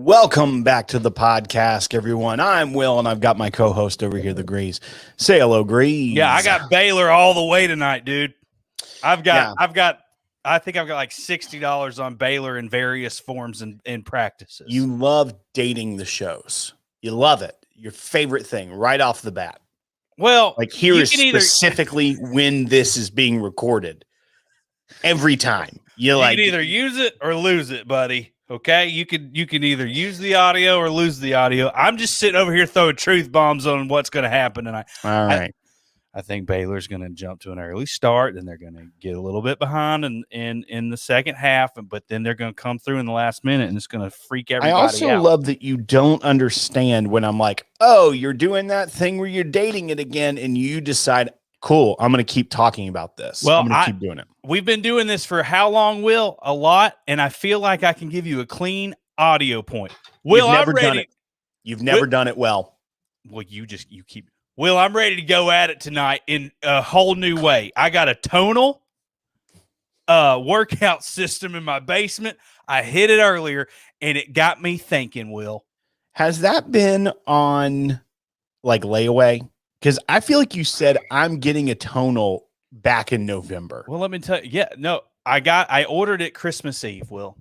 Welcome back to the podcast, everyone. I'm Will, and I've got my co-host over here, the Greeze. Say hello, Greeze. Yeah, I got Baylor all the way tonight, dude. I think I've got like $60 on Baylor in various forms and practices. You love dating the shows. You love it. Your favorite thing right off the bat. Well, like here is specifically when this is being recorded. Every time. You can either use it or lose it, buddy. Okay, you can either use the audio or lose the audio. I'm just sitting over here throwing truth bombs on what's going to happen tonight. All right. I think Baylor's going to jump to an early start, and they're going to get a little bit behind in the second half, but then they're going to come through in the last minute, and it's going to freak everybody out. I also love that you don't understand when I'm like, oh, you're doing that thing where you're dating it again, and you decide, cool, I'm going to keep talking about this. Well, I'm going to keep doing it. We've been doing this for how long, Will? A lot, and I feel like I can give you a clean audio point. Will, I'm ready. You've never done it well. Well, you keep. Will, I'm ready to go at it tonight in a whole new way. I got a tonal workout system in my basement. I hit it earlier, and it got me thinking, Will. Has that been on, like, layaway? Because I feel like you said I'm getting a tonal back in November. Well, let me tell you. Yeah, no, I ordered it Christmas Eve, Will,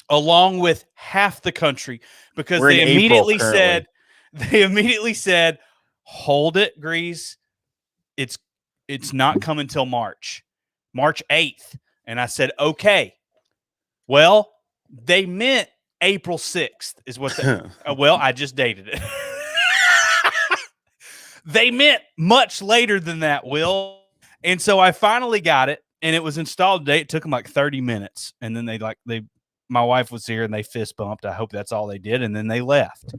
along with half the country, because they immediately said, hold it, Grease. It's not coming till March 8th. And I said, okay. Well, they meant April 6th is what well, I just dated it. They meant much later than that, Will. And so I finally got it, and it was installed today. It took them like 30 minutes. And then my wife was here and they fist bumped. I hope that's all they did. And then they left.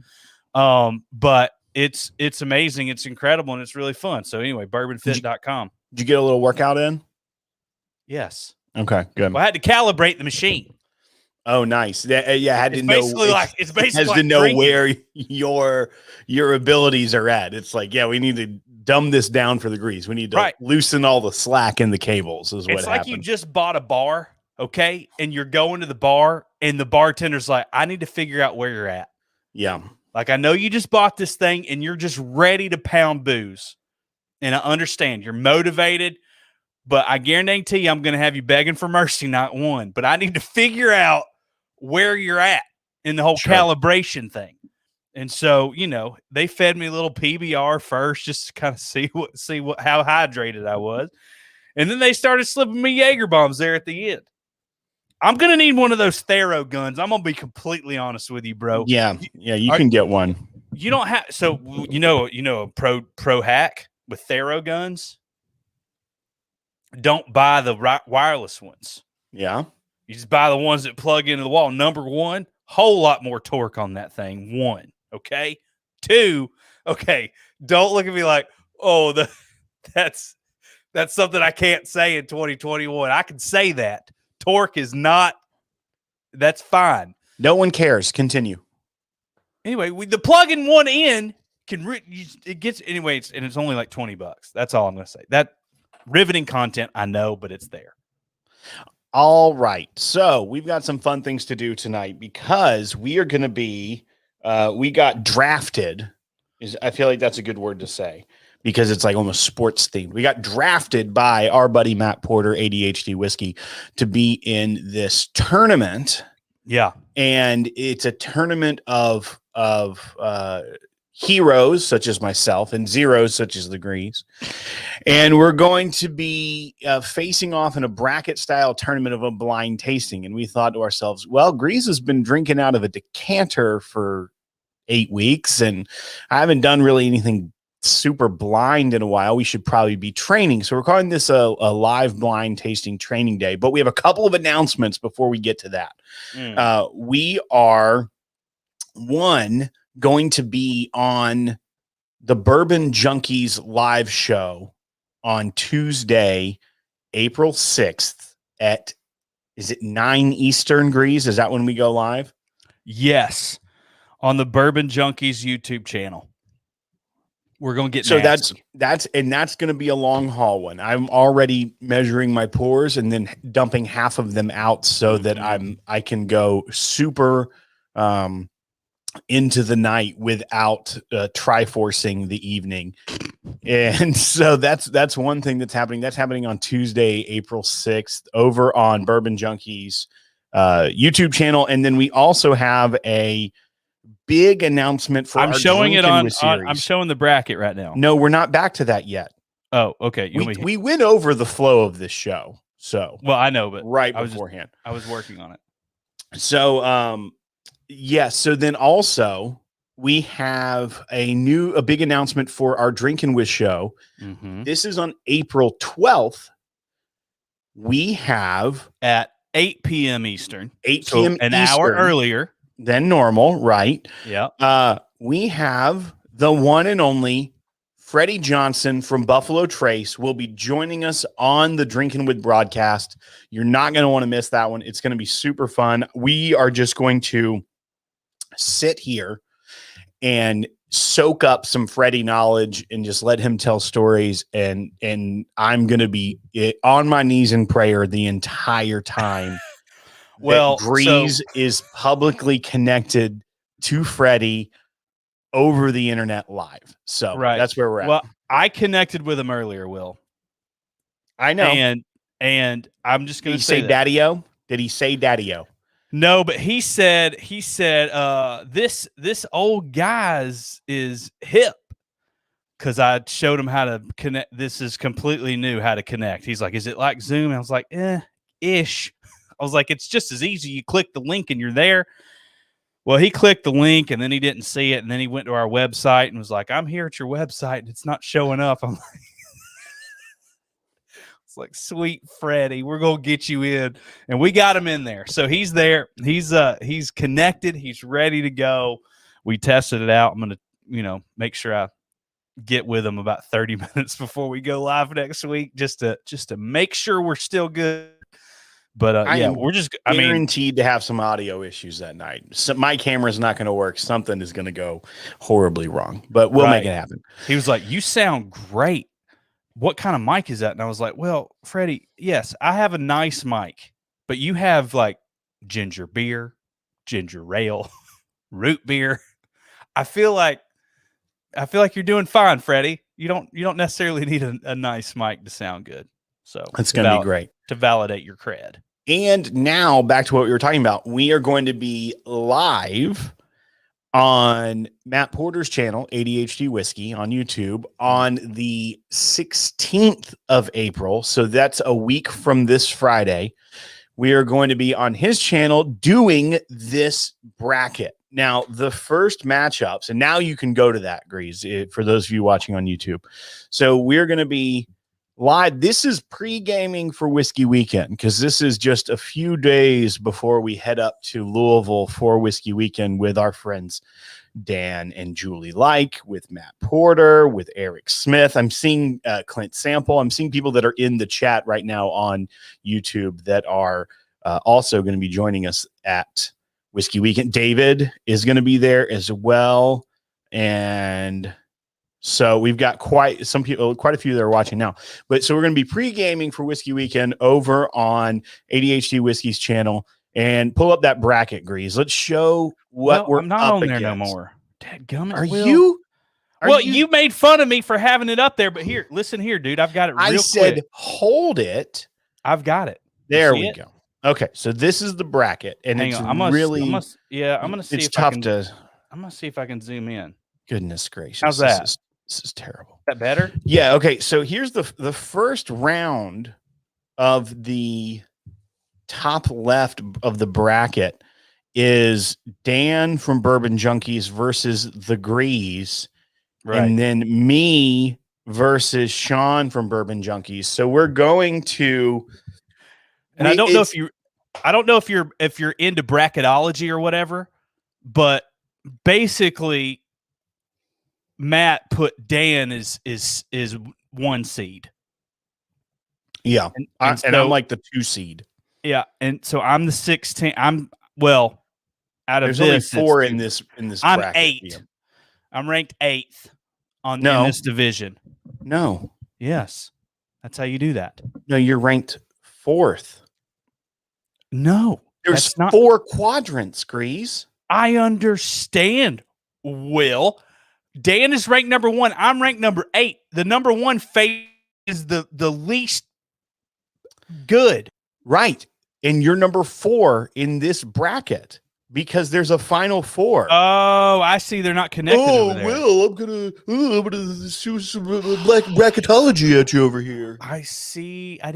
But it's amazing. It's incredible. And it's really fun. So anyway, bourbonfit.com. Did you get a little workout in? Yes. Okay, good. Well, I had to calibrate the machine. Oh, nice. Yeah, I had to know. It's basically to know where your abilities are at. It's like, yeah, we need to dumb this down for the Grease. We need to loosen all the slack in the cables. It's like you just bought a bar, okay, and you're going to the bar, and the bartender's like, I need to figure out where you're at. Yeah, like I know you just bought this thing, and you're just ready to pound booze, and I understand you're motivated. But I guarantee you, I'm going to have you begging for mercy, not one. But I need to figure out where you're at in the whole calibration thing. And so, they fed me a little PBR first just to kind of see how hydrated I was. And then they started slipping me Jaeger bombs there at the end. I'm going to need one of those Thero guns. I'm going to be completely honest with you, bro. Yeah, you can get one. You don't have a pro hack with Thero guns. Don't buy the wireless ones. Yeah. You just buy the ones that plug into the wall. Number one, whole lot more torque on that thing. One, okay. Two, okay. Don't look at me like, oh, that's something I can't say in 2021. I can say that. Torque is not. That's fine. No one cares. Continue. Anyway, the plug-in one in it gets anyways, and it's only like $20. That's all I'm going to say. That riveting content, I know, but it's there. All right. So we've got some fun things to do tonight because we are going to be, we got drafted. I feel like that's a good word to say because it's like almost sports themed. We got drafted by our buddy Matt Porter, ADHD Whiskey, to be in this tournament. Yeah. And it's a tournament of heroes such as myself and zeros such as the Greeze. And we're going to be facing off in a bracket style tournament of a blind tasting. And we thought to ourselves, well, Greeze has been drinking out of a decanter for 8 weeks, and I haven't done really anything super blind in a while. We should probably be training. So we're calling this a live blind tasting training day, but we have a couple of announcements before we get to that. We are going to be on the Bourbon Junkies live show on Tuesday, April 6th at, is it 9 Eastern, Greeze? Is that when we go live? Yes. On the Bourbon Junkies YouTube channel. We're going to get nasty. that's going to be a long haul one. I'm already measuring my pours and then dumping half of them out so that I can go super into the night without triforcing the evening. And so that's one thing that's happening. That's happening on Tuesday, April 6th over on Bourbon Junkies YouTube channel. And then we also have a big announcement for I'm showing it on I'm showing the bracket right now. No, we're not back to that yet. Oh, okay. We went over the flow of this show. So, well, I know, but beforehand. I was working on it. So, yes. So then also we have a big announcement for our Drinking With show. This is on April 12th. We have at 8 p.m. Eastern, 8 p.m. So an hour earlier than normal, right? Yeah. We have the one and only Freddie Johnson from Buffalo Trace will be joining us on the Drinking With broadcast. You're not going to want to miss that one. It's going to be super fun. We are just going to sit here and soak up some Freddie knowledge and just let him tell stories. And I'm going to be on my knees in prayer the entire time. Well, Greeze is publicly connected to Freddie over the internet live. So that's where we're at. Well, I connected with him earlier, Will. I know. And I'm just going to say Daddy-O? Did he say Daddy-O? No, but he said this old guy's is hip, because I showed him how to connect. This is completely new, how to connect. He's like, is it like Zoom? And I was like, ish. I was like, it's just as easy. You click the link and you're there. Well, he clicked the link and then he didn't see it. And then he went to our website and was like, I'm here at your website and it's not showing up. I'm like, it's like, sweet Freddie, we're going to get you in. And we got him in there. So he's there. He's connected. He's ready to go. We tested it out. I'm going to, make sure I get with him about 30 minutes before we go live next week, just to make sure we're still good. But we're just guaranteed to have some audio issues that night. So my camera's not going to work. Something is going to go horribly wrong, but we'll make it happen. He was like, you sound great. What kind of mic is that? And I was like, well, Freddie, yes, I have a nice mic, but you have like ginger beer, ginger ale, root beer. I feel like you're doing fine, Freddie. You don't necessarily need a nice mic to sound good. So it's going to be great to validate your cred. And now back to what we were talking about. We are going to be live on Matt Porter's channel, ADHD Whiskey, on YouTube on the 16th of April. So that's a week from this Friday. We are going to be on his channel doing this bracket. Now, the first matchups, and now you can go to that, Greeze, for those of you watching on YouTube. So we're going to be live. This is pre-gaming for Whiskey Weekend, because this is just a few days before we head up to Louisville for Whiskey Weekend with our friends Dan and Julie Like, with Matt Porter, with Eric Smith. I'm seeing Clint Sample. I'm seeing people that are in the chat right now on YouTube that are also going to be joining us at Whiskey Weekend. David is going to be there as well. And so we've got quite a few that are watching now. But so we're going to be pre-gaming for Whiskey Weekend over on ADHD Whiskey's channel, and pull up that bracket, Greeze. Let's show what we're I'm not up on against. There no more. Dadgummit, Are you? Well, you made fun of me for having it up there, but here, listen here, dude. I've got it real quick. I said, hold it. I've got it. There we go. Okay, so this is the bracket, and Hang it's on. I'm gonna see it's if tough I can. to. I'm gonna see if I can zoom in. Goodness gracious! How's that? This is terrible. Is that better? Yeah. Okay. So here's the first round of the top left of the bracket is Dan from Bourbon Junkies versus the Greeze, right. And then me versus Sean from Bourbon Junkies. So we're going to, and I don't know if you're into bracketology or whatever, but basically Matt put Dan is 1 seed. Yeah. And I'm like the 2 seed. Yeah. And so I'm the 16. Out of There's this, only 4 in this I'm bracket. 8. Yeah. I'm ranked 8th in this division. No. Yes. That's how you do that. No, you're ranked 4th. No. There's 4 quadrants, Grease. I understand, Will. Dan is ranked number 1. I'm ranked number 8. The number 1 phase is the least good. Right. And you're number 4 in this bracket because there's a final 4. Oh, I see. They're not connected. Oh, Will, I'm gonna shoot some black bracketology at you over here. I see. I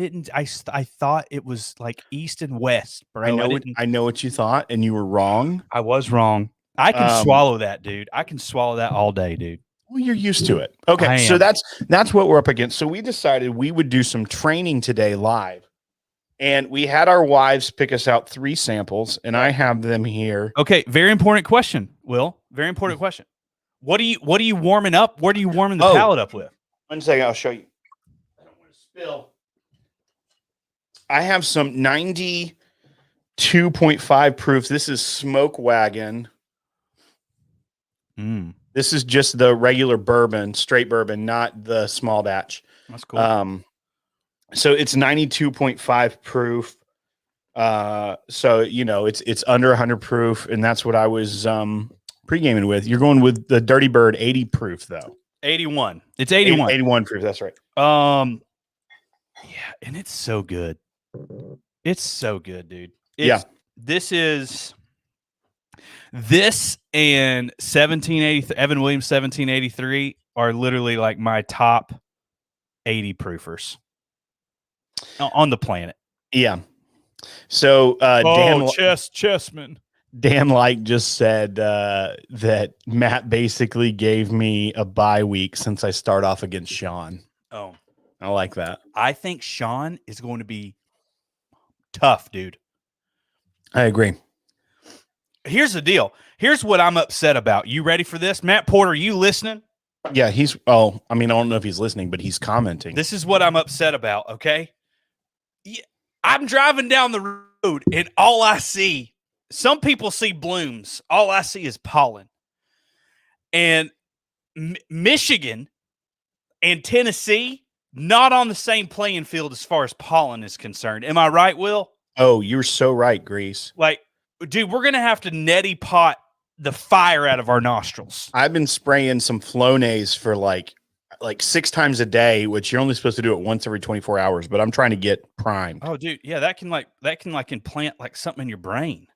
thought it was like east and west, bro. I know what you thought, and you were wrong. I was wrong. I can swallow that, dude. I can swallow that all day, dude. Well, you're used to it. Okay, so that's what we're up against. So we decided we would do some training today live. And we had our wives pick us out 3 samples, and I have them here. Okay, very important question, Will. Very important question. What are you warming up? What are you warming the palate up with? 1 second, I'll show you. I don't want to spill. I have some 92.5 proof. This is Smoke Wagon. This is just the regular bourbon, straight bourbon, not the small batch. That's cool. So it's 92.5 proof. So it's under 100 proof, and that's what I was pre-gaming with. You're going with the Dirty Bird 80 proof though. 81. It's 81. 81 proof, that's right. Yeah, and it's so good. It's so good, dude. This and 1780 Evan Williams 1783 are literally like my top 80 proofers on the planet. Yeah. So Dan Chessman. Dan Light just said that Matt basically gave me a bye week since I start off against Sean. Oh, I like that. I think Sean is going to be tough, dude. I agree. Here's the deal. Here's what I'm upset about. You ready for this? Matt Porter, you listening? Yeah, I don't know if he's listening, but he's commenting. This is what I'm upset about, okay? I'm driving down the road, and all I see, some people see blooms. All I see is pollen. And Michigan and Tennessee, not on the same playing field as far as pollen is concerned. Am I right, Will? Oh, you're so right, Grease. Like, dude, we're going to have to neti pot the fire out of our nostrils. I've been spraying some Flonase for like 6 times a day, which you're only supposed to do it once every 24 hours, but I'm trying to get primed. Oh, dude. Yeah, that can implant like something in your brain.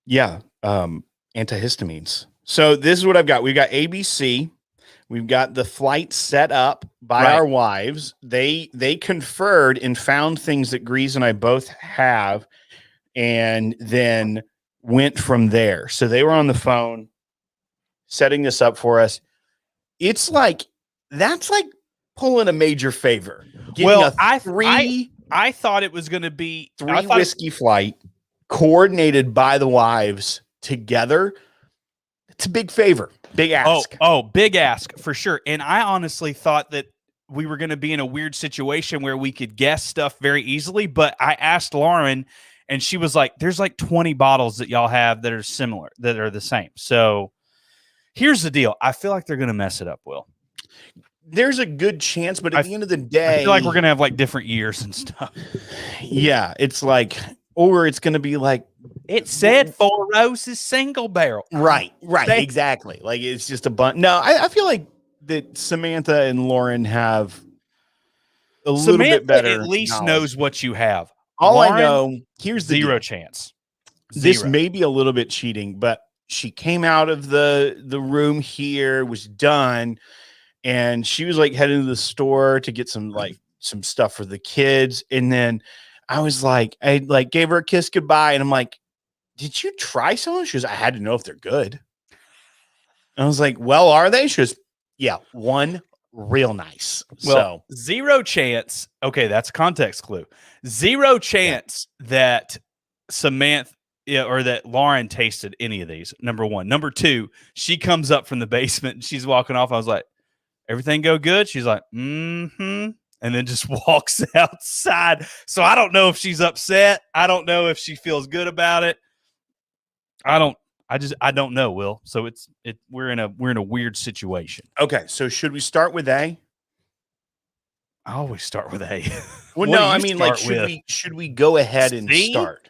Yeah. Antihistamines. So this is what I've got. We've got ABC. We've got the flight set up by our wives. They conferred and found things that Grease and I both have, and then went from there. So they were on the phone setting this up for us. It's like, that's like pulling a major favor. I thought it was going to be 3 whiskey flight coordinated by the wives together. It's a big favor. Big ask. Oh, big ask for sure. And I honestly thought that we were going to be in a weird situation where we could guess stuff very easily. But I asked Lauren, and she was like, there's like 20 bottles that y'all have that are similar, that are the same. So here's the deal. I feel like they're going to mess it up, Will. There's a good chance, but at the end of the day, I feel like we're going to have like different years and stuff. Yeah. It's like, or it's going to be like, it said Four Roses single barrel. Right. Exactly. Like it's just a bunch. No, I feel like that Samantha and Lauren have a little Samantha bit better at least knowledge. knows what you have. All I Lauren, know, here's the zero deal. chance. This Zero. may be a little bit cheating, but she came out of the room here, was done, and she was like heading to the store to get some stuff for the kids. And then I was like, I like gave her a kiss goodbye, and I'm like, did you try some? She goes, I had to know if they're good. I was like, well, are they? She goes, yeah, one real nice. Well, zero chance. Okay, that's a context clue. Zero chance that Samantha or that Lauren tasted any of these. Number one. Number two, she comes up from the basement and she's walking off. I was like, everything go good? She's like, mm-hmm. And then just walks outside. So I don't know if she's upset. I don't know if she feels good about it. I don't know, Will. So we're in a weird situation. Okay, so should we start with A? I always start with A. Well, What no, do you I mean, like, start with? should we go ahead and C? start?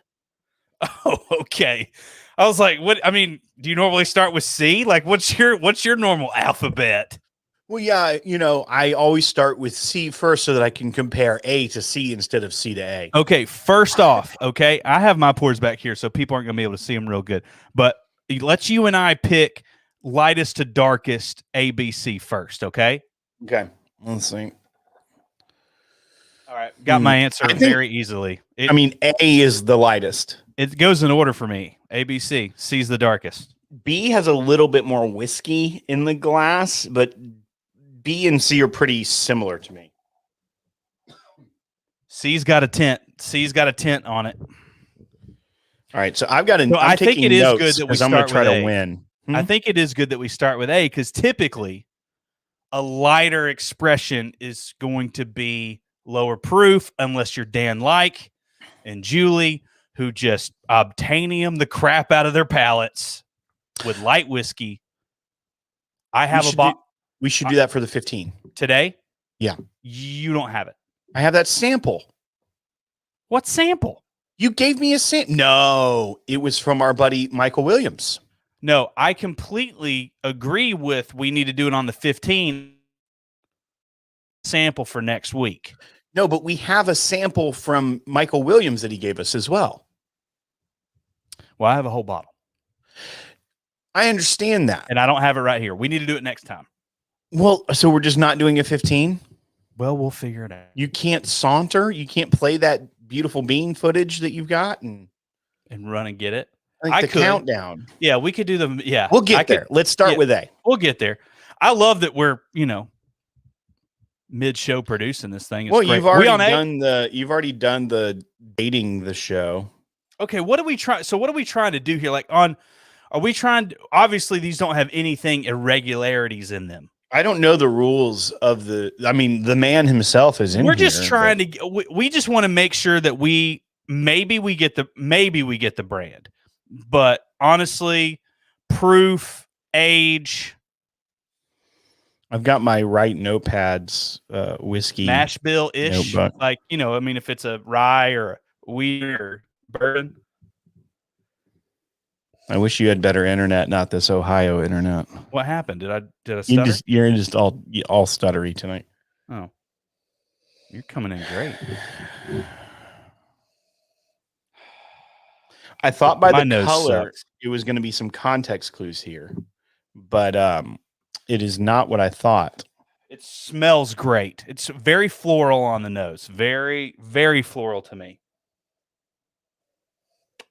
Oh, okay. I was like, what? I mean, do you normally start with C? Like, what's your normal alphabet? Well, yeah, I always start with C first so that I can compare A to C instead of C to A. Okay, first off, okay, I have my pours back here, so people aren't going to be able to see them real good. But let's you and I pick lightest to darkest A, B, C first, okay? Okay, let's see. All right, got my answer very easily. A is the lightest. It goes in order for me. A, B, C. C's the darkest. B has a little bit more whiskey in the glass, but B and C are pretty similar to me. C's got a tint. C's got a tint on it. All right, so I've got an. So I think it is good that we start with A. I'm going to try to win. I think it is good that we start with A because typically a lighter expression is going to be lower proof unless you're Dan Like and Julie, who just obtainium the crap out of their palates with light whiskey. I have a box. We should do that for the 15 today. Yeah, you don't have it. I have that sample. What sample? You gave me a sample. No, it was from our buddy Michael Williams. No, I completely agree with we need to do it on the 15 sample for next week. No, but we have a sample from Michael Williams that he gave us as well. Well, I have a whole bottle. I understand that. And I don't have it right here. We need to do it next time. Well, so we're just not doing a 15? Well, we'll figure it out. You can't saunter? You can't play that beautiful bean footage that you've got and run and get it? I could. Countdown. Yeah, we could do them. Yeah. We'll get there. Let's start with A. We'll get there. I love that we're, mid-show producing this thing. Well, you've already done the dating the show. Okay, what are we trying? So what are we trying to do here? Obviously these don't have anything irregularities in them. I don't know the rules of the man himself is in. We're just trying to. We just want to make sure that we get the brand, but honestly, proof, age. I've got my right notepads, whiskey mash bill ish, if it's a rye or a wheat or bourbon. I wish you had better internet, not this Ohio internet. What happened? Did I stutter? You're just all stuttery tonight. Oh, you're coming in great. I thought by the color it was going to be some context clues here, but it is not what I thought. It smells great. It's very floral on the nose. Very, very floral to me.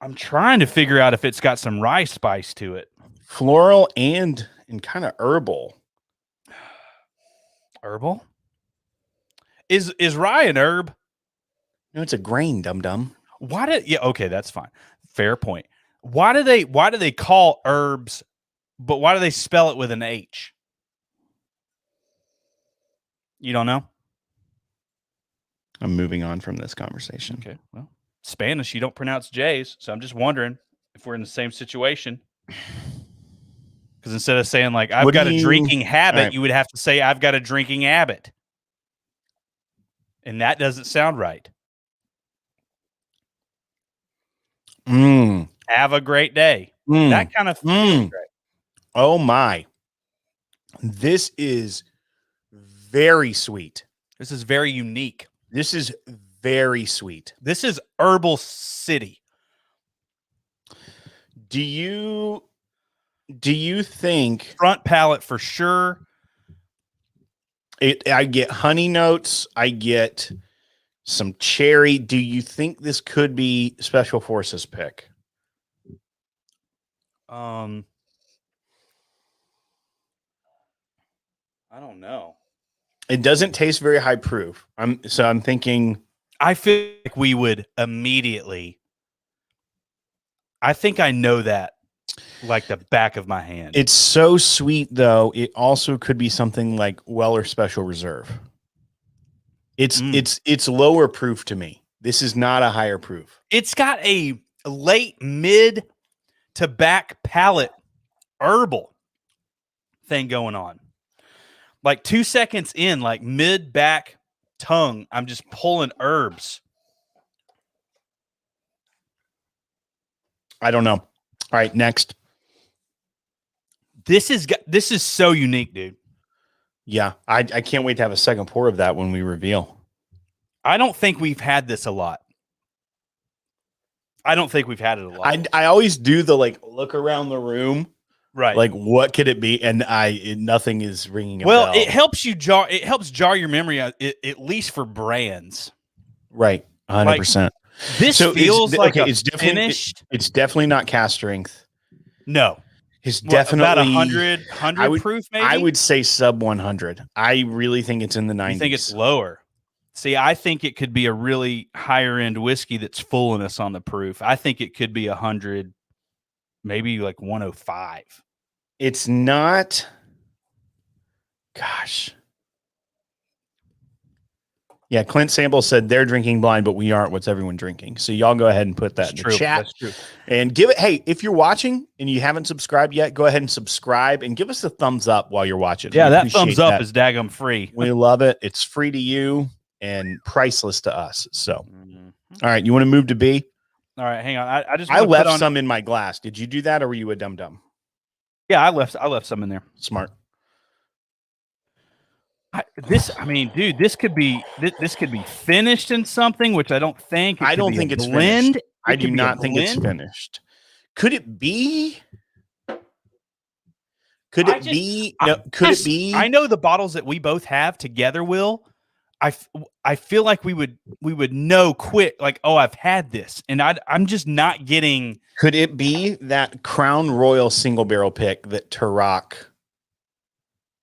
I'm trying to figure out if it's got some rye spice to it. Floral and kind of herbal. Herbal? Is rye an herb? No, it's a grain, dum-dum. Okay, that's fine. Fair point. Why do they call herbs, but why do they spell it with an H? You don't know? I'm moving on from this conversation. Okay, well. Spanish, you don't pronounce J's, so I'm just wondering if we're in the same situation. Because instead of saying I've got a drinking habit, you would have to say I've got a drinking habit, and that doesn't sound right. Have a great day. That kind of feels great. Oh my! This is very sweet. This is very unique. This is very sweet. This is Herbal City. Do you think Front palate for sure? I get honey notes. I get some cherry. Do you think this could be Special Forces pick? I don't know. It doesn't taste very high proof. I'm thinking. I feel like we would immediately. I think I know that like the back of my hand. It's so sweet, though. It also could be something like Weller Special Reserve. It's lower proof to me. This is not a higher proof. It's got a late mid to back palate herbal thing going on. Like 2 seconds in, like mid back tongue, I'm just pulling herbs. I don't know. All right, next. This is so unique, dude. Yeah, I can't wait to have a second pour of that when we reveal. I don't think we've had this a lot. I don't think we've had it a lot. I always do the like look around the room, right? Like what could it be? And nothing is ringing a well, bell. it helps you jar. It helps jar your memory, at least for brands. Right, 100%. This feels like it's definitely finished. It's definitely not cast strength. No, it's definitely about 100 proof. Maybe I would say sub 100. I really think it's in the 90s. You think it's lower? See, I think it could be a really higher end whiskey that's fooling us on the proof. I think it could be 100, maybe like 105. It's not. Gosh. Yeah, Clint Sample said they're drinking blind, but we aren't. What's everyone drinking? So y'all go ahead and put that in the chat. That's true. And give it. Hey, if you're watching and you haven't subscribed yet, go ahead and subscribe and give us a thumbs up while you're watching. Yeah, that thumbs up is daggum free. We love it. It's free to you and priceless to us. So, all right, you want to move to B? All right, hang on. I left some in my glass. Did you do that, or were you a dum-dum? Yeah, I left some in there. Smart. Dude, this could be finished in something, which I don't think. I don't think it's finished. I do not think it's finished. Could it be? Could it be? Could it be? I know the bottles that we both have together, Will. I feel like we would know quick, like, oh, I've had this, and I'm just not getting. Could it be that Crown Royal single barrel pick that Tarak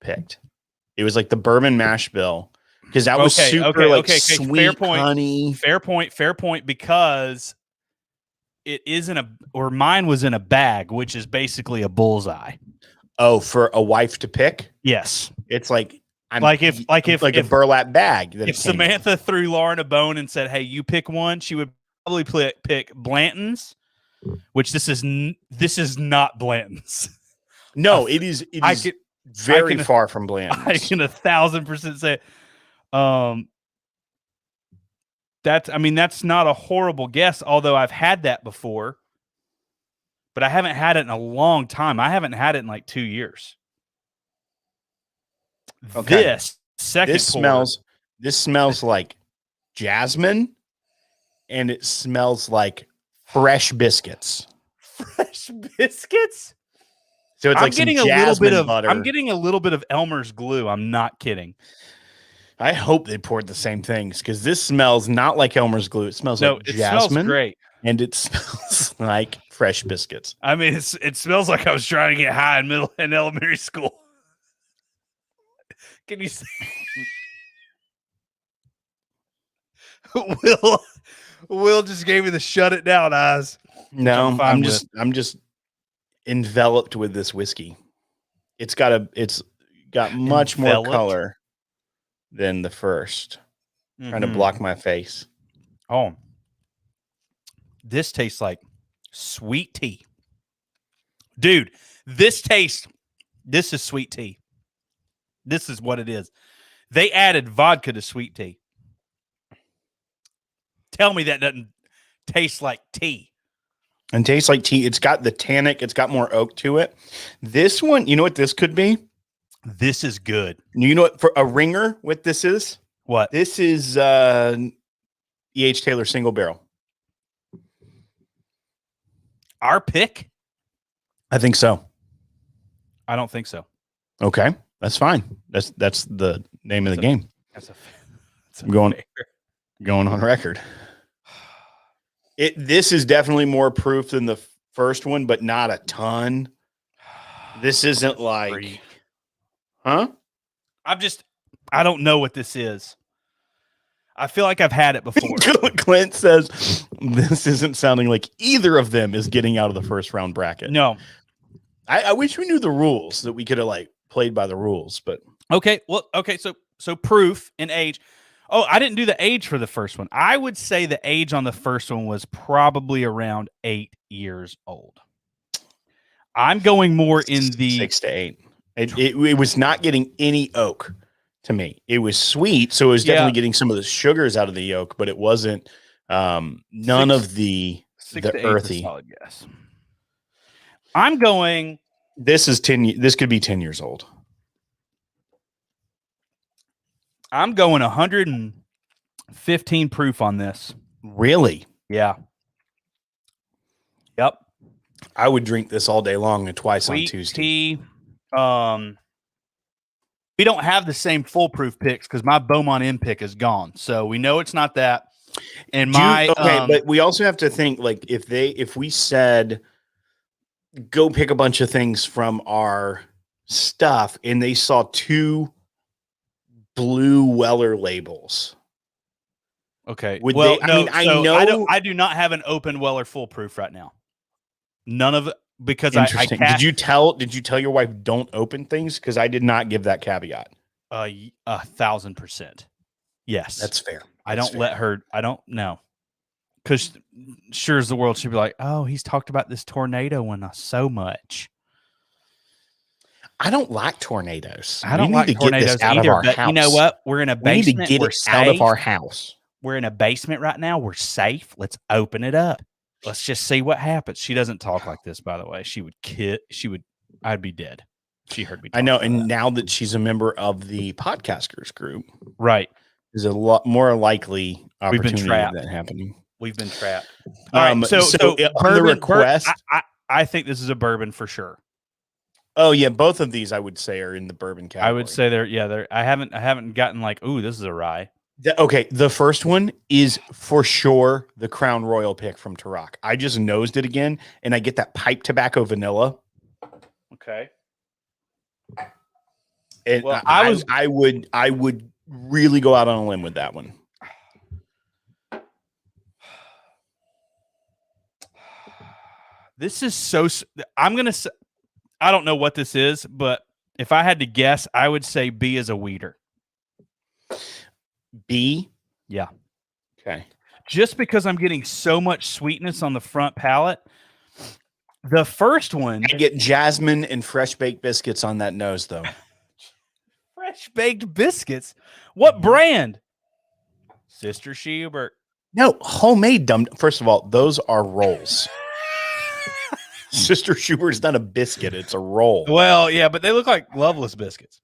picked? It was like the bourbon mash bill because that was super sweet fair point, honey. Fair point, because it isn't mine was in a bag, which is basically a bullseye. Oh, for a wife to pick? Yes, it's like. If a burlap bag. If Samantha threw Lauren a bone and said, "Hey, you pick one," she would probably pick Blanton's, which this is not Blanton's. No, it is. It is very far from Blanton's. I can 1,000% say. That's not a horrible guess. Although I've had that before, but I haven't had it in a long time. I haven't had it in like 2 years. Okay. This smells like jasmine, and it smells like fresh biscuits. Fresh biscuits? So it's like some jasmine butter. I'm getting a little bit of Elmer's glue. I'm not kidding. I hope they poured the same things because this smells not like Elmer's glue. It smells like jasmine. It smells great. And it smells like fresh biscuits. I mean, it smells like I was trying to get high in elementary school. Can you see? Will just gave me the shut it down eyes. No, I'm just enveloped with this whiskey. It's got much more color than the first. Trying to block my face. Oh, this tastes like sweet tea, dude. This is sweet tea. This is what it is. They added vodka to sweet tea. Tell me that doesn't taste like tea. And tastes like tea. It's got the tannic. It's got more oak to it. This one, you know what this could be? This is good. You know what? For a ringer, what this is? What? This is E.H. Taylor single barrel. Our pick? I think so. I don't think so. Okay, that's fine. That's the name of the game. That's I'm going on record. This is definitely more proof than the first one, but not a ton. This isn't like, Freak. huh? I don't know what this is. I feel like I've had it before. Clint says this isn't sounding like either of them is getting out of the first round bracket. No. I wish we knew the rules, that we could have like played by the rules, but okay. Well, okay. So proof and age. Oh, I didn't do the age for the first one. I would say the age on the first one was probably around 8 years old. I'm going more in the 6 to 8. It was not getting any oak to me. It was sweet, so it was definitely getting some of the sugars out of the yolk, but it wasn't none of the 6 to 8 earthy. is a solid guess. I'm going. This is 10. This could be 10 years old. I'm going 115 proof on this. Really? Yeah. Yep. I would drink this all day long and twice on Tuesday. Tea. We don't have the same foolproof picks because my Beaumont M pick is gone, so we know it's not that. And but we also have to think, like, if we said go pick a bunch of things from our stuff and they saw 2 blue Weller labels. Okay. Would well, they, no, I know I do not have an open Weller foolproof right now. None of it, because interesting. Did you tell your wife don't open things? Because I did not give that caveat. 1,000%. Yes, that's fair. I don't let her. I don't know. Because sure as the world, she'd be like, "Oh, he's talked about this tornado one so much." I don't like tornadoes. I don't like tornadoes either. But you know what? We're in a basement. We need to get it out of our house. We're in a basement right now. We're safe. Let's open it up. Let's just see what happens. She doesn't talk like this, by the way. She would. I'd be dead. She heard me. I know, and now that she's a member of the podcasters group, right, there's a lot more likely opportunity of that happening. We've been trapped. All right, so on the request, I think this is a bourbon for sure. Oh yeah, both of these I would say are in the bourbon category. I would say they're. I haven't gotten like, ooh, this is a rye. Okay, the first one is for sure the Crown Royal pick from Tarak. I just nosed it again, and I get that pipe tobacco vanilla. Okay. And well, I would really go out on a limb with that one. This is so. I'm gonna say, I don't know what this is, but if I had to guess, I would say B is a weeder. B? Yeah. Okay. Just because I'm getting so much sweetness on the front palate. The first one, I get jasmine and fresh baked biscuits on that nose, though. Fresh baked biscuits? What brand? Sister Schubert. No, homemade. First of all, those are rolls. Sister Schubert's not a biscuit; it's a roll. Well, yeah, but they look like Loveless biscuits.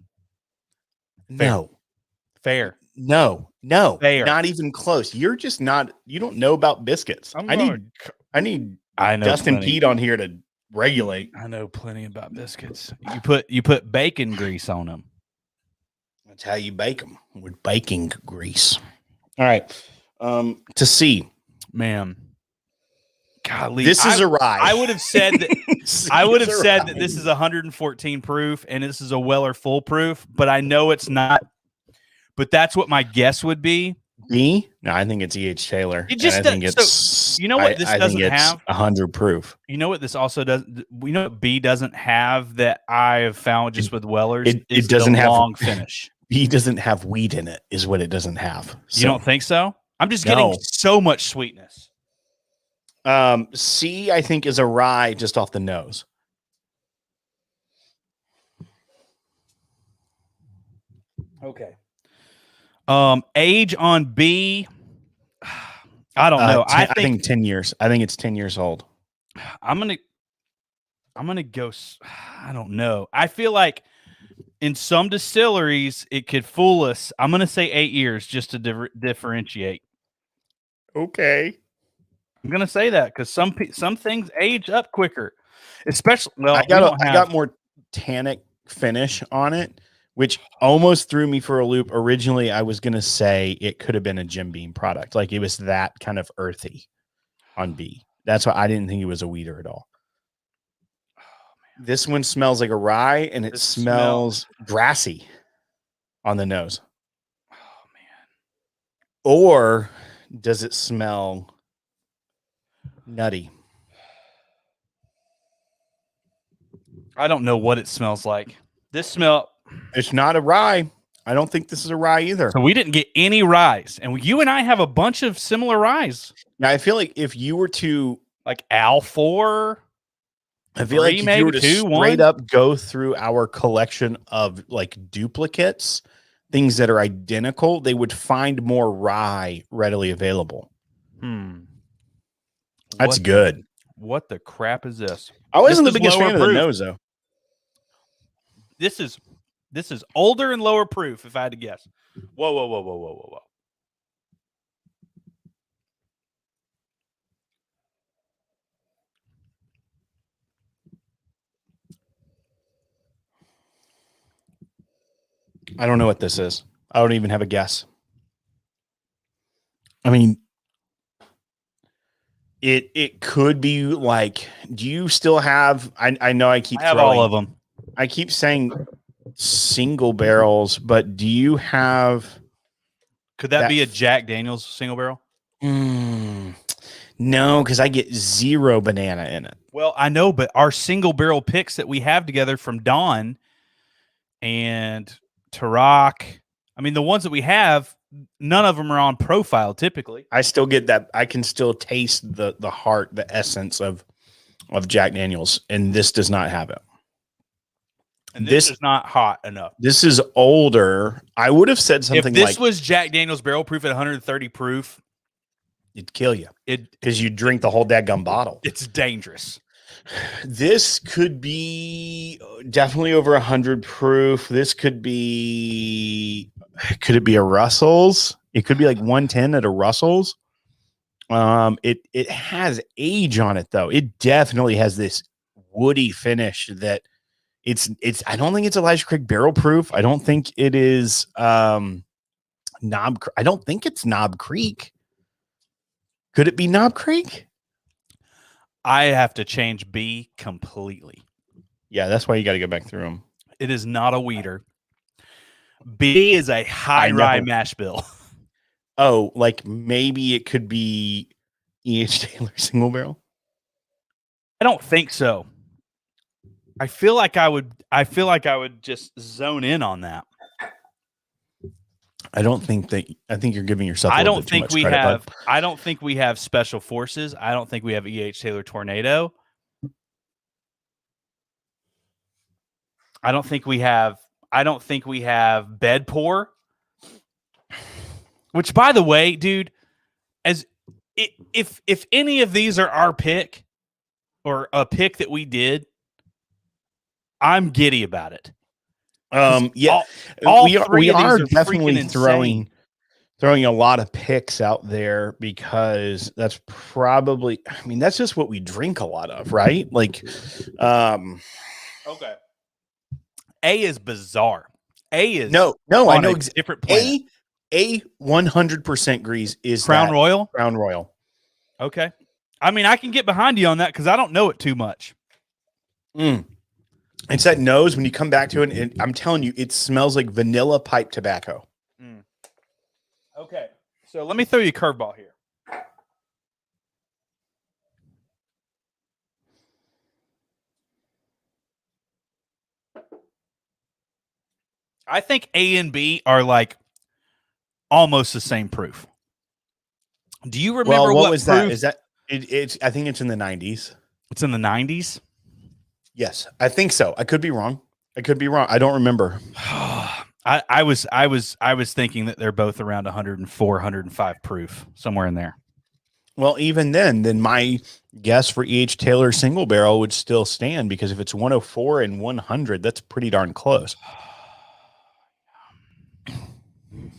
Fair. No. No. Fair. Not even close. You're just not. You don't know about biscuits. I need Dustin Pete on here to regulate. I know plenty about biscuits. You put bacon grease on them. That's how you bake them, with baking grease. All right. To see, man. Golly, this is a rye. I would have said that. I would have said that this is 114 proof and this is a Weller full proof, but I know it's not. But that's what my guess would be. B? No, I think it's E.H. Taylor. It just think it's. You know what this doesn't have? 100 proof. You know what this also does? You know what B doesn't have that I've found just with Wellers? It doesn't have long finish. B doesn't have wheat in it, is what it doesn't have. So, you don't think so? I'm just getting so much sweetness. C, I think, is a rye just off the nose. Okay. Age on B, I don't know. I think 10 years. I think it's 10 years old. I'm gonna go. I don't know. I feel like in some distilleries, it could fool us. I'm going to say 8 years just to differentiate. Okay. I'm going to say that because some things age up quicker, especially. Well, I got more tannic finish on it, which almost threw me for a loop. Originally, I was going to say it could have been a Jim Beam product. Like it was that kind of earthy on B. That's why I didn't think it was a weeder at all. This one smells like a rye, and it smells grassy on the nose. Oh, man. Or does it smell nutty? I don't know what it smells like. This smell. It's not a rye. I don't think this is a rye either. So we didn't get any ryes, and you and I have a bunch of similar ryes. Now, I feel like if you were to like Al 4, I feel like if you were to straight up go through our collection of like duplicates, things that are identical, they would find more rye readily available. That's good. What the crap is this? I wasn't the biggest fan of the nose, though. This is older and lower proof, if I had to guess. Whoa. I don't know what this is. I don't even have a guess. I mean, it could be like, do you still have, I know I have all of them. I keep saying single barrels, but do you have? Could that be a Jack Daniel's single barrel? No, because I get 0 banana in it. Well, I know, but our single barrel picks that we have together from Dawn and Tarak, I mean, the ones that we have, none of them are on profile typically. I still get that. I can still taste the heart, the essence of Jack Daniel's, and this does not have it. And this is not hot enough. This is older. I would have said something like, if this was Jack Daniel's barrel proof at 130 proof, it'd kill you. Because you drink the whole dadgum bottle. It's dangerous. This could be definitely over 100 proof. This could it be a Russell's? It could be like 110 at a Russell's. It has age on it though. It definitely has this woody finish that it's I don't think it's Elijah Craig barrel proof. I don't think it is I don't think it's Knob Creek. Could it be Knob Creek? I have to change B completely. Yeah, that's why you got to go back through them. It is not a weeder. B is a high rye mash bill. Oh, like maybe it could be E.H. Taylor single barrel? I don't think so. I feel like I would just zone in on that. I think you're giving yourself I don't think we have Special Forces. I don't think we have E.H. Taylor Tornado. I don't think we have Bed Pour. Which, by the way, dude, if any of these are our pick or a pick that we did, I'm giddy about it. Yeah, we are definitely throwing a lot of picks out there because that's probably, I mean, that's just what we drink a lot of, right? Like, okay. A is bizarre. A is no, I know different planet. A 100% Greeze is Crown Royal. Crown Royal. Okay. I mean, I can get behind you on that because I don't know it too much. It's that nose when you come back to it, and I'm telling you, it smells like vanilla pipe tobacco. Okay. So let me throw you a curveball here. I think A and B are like almost the same proof. Do you remember what was proof? that? Is that it's? I think it's in the 90s. It's in the 90s. Yes, I think so. I could be wrong. I don't remember. I was thinking that they're both around 104, 105 proof, somewhere in there. Well, even then my guess for E.H. Taylor single barrel would still stand because if it's 104 and 100, that's pretty darn close.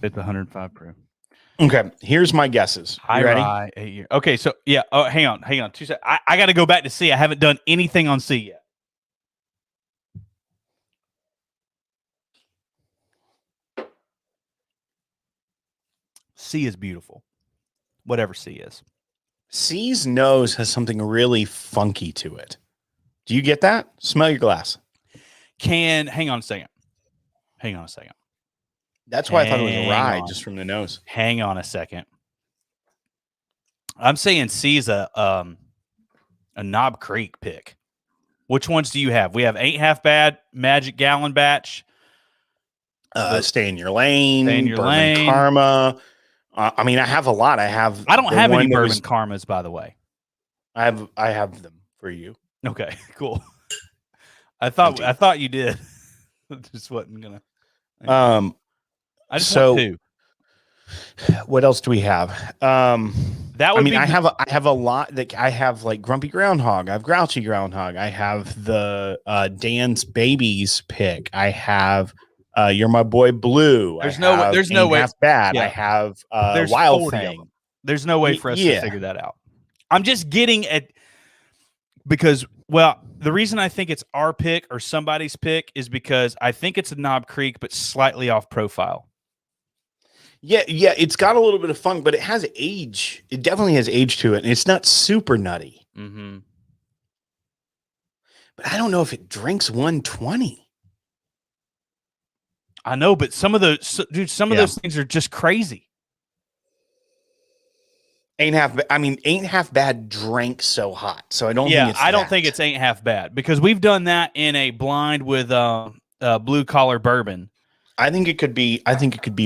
It's 105 proof. Okay, here's my guesses. You High ready? rye, 8 year. Okay, so yeah. Oh, hang on. 2 seconds. I got to go back to C. I haven't done anything on C yet. C is beautiful. Whatever C is. C's nose has something really funky to it. Do you get that? Smell your glass. Hang on a second. That's why I thought it was a Hang rye on. just from the nose. Hang on a second. I'm saying C's a Knob Creek pick. Which ones do you have? We have Ain't Half Bad, Magic Gallon Batch, Stay in your lane, Stay in Your Bourbon Lane. Karma. I mean, I have a lot. I don't have any Bourbon Karmas, by the way. I have them for you. Okay, cool. I thought you did. Just wasn't gonna. I just want two. What else do we have? That would I have a lot that I have, like Grumpy Groundhog. I have Grouchy Groundhog. I have the Dan's Babies pick. I have You're My Boy Blue. There's no way. Half Bad. Yeah. I have There's Wild Thing. There's no way for us to figure that out. I'm just getting at because the reason I think it's our pick or somebody's pick is because I think it's a Knob Creek, but slightly off profile. Yeah, it's got a little bit of funk, but it has age. It definitely has age to it, and it's not super nutty. Mm-hmm. But I don't know if it drinks 120. I know, but some of those things are just crazy. Ain't Half Bad drank so hot, so I don't. Yeah, think it's I don't think it's Ain't Half Bad because we've done that in a blind with Blue Collar Bourbon. I think it could be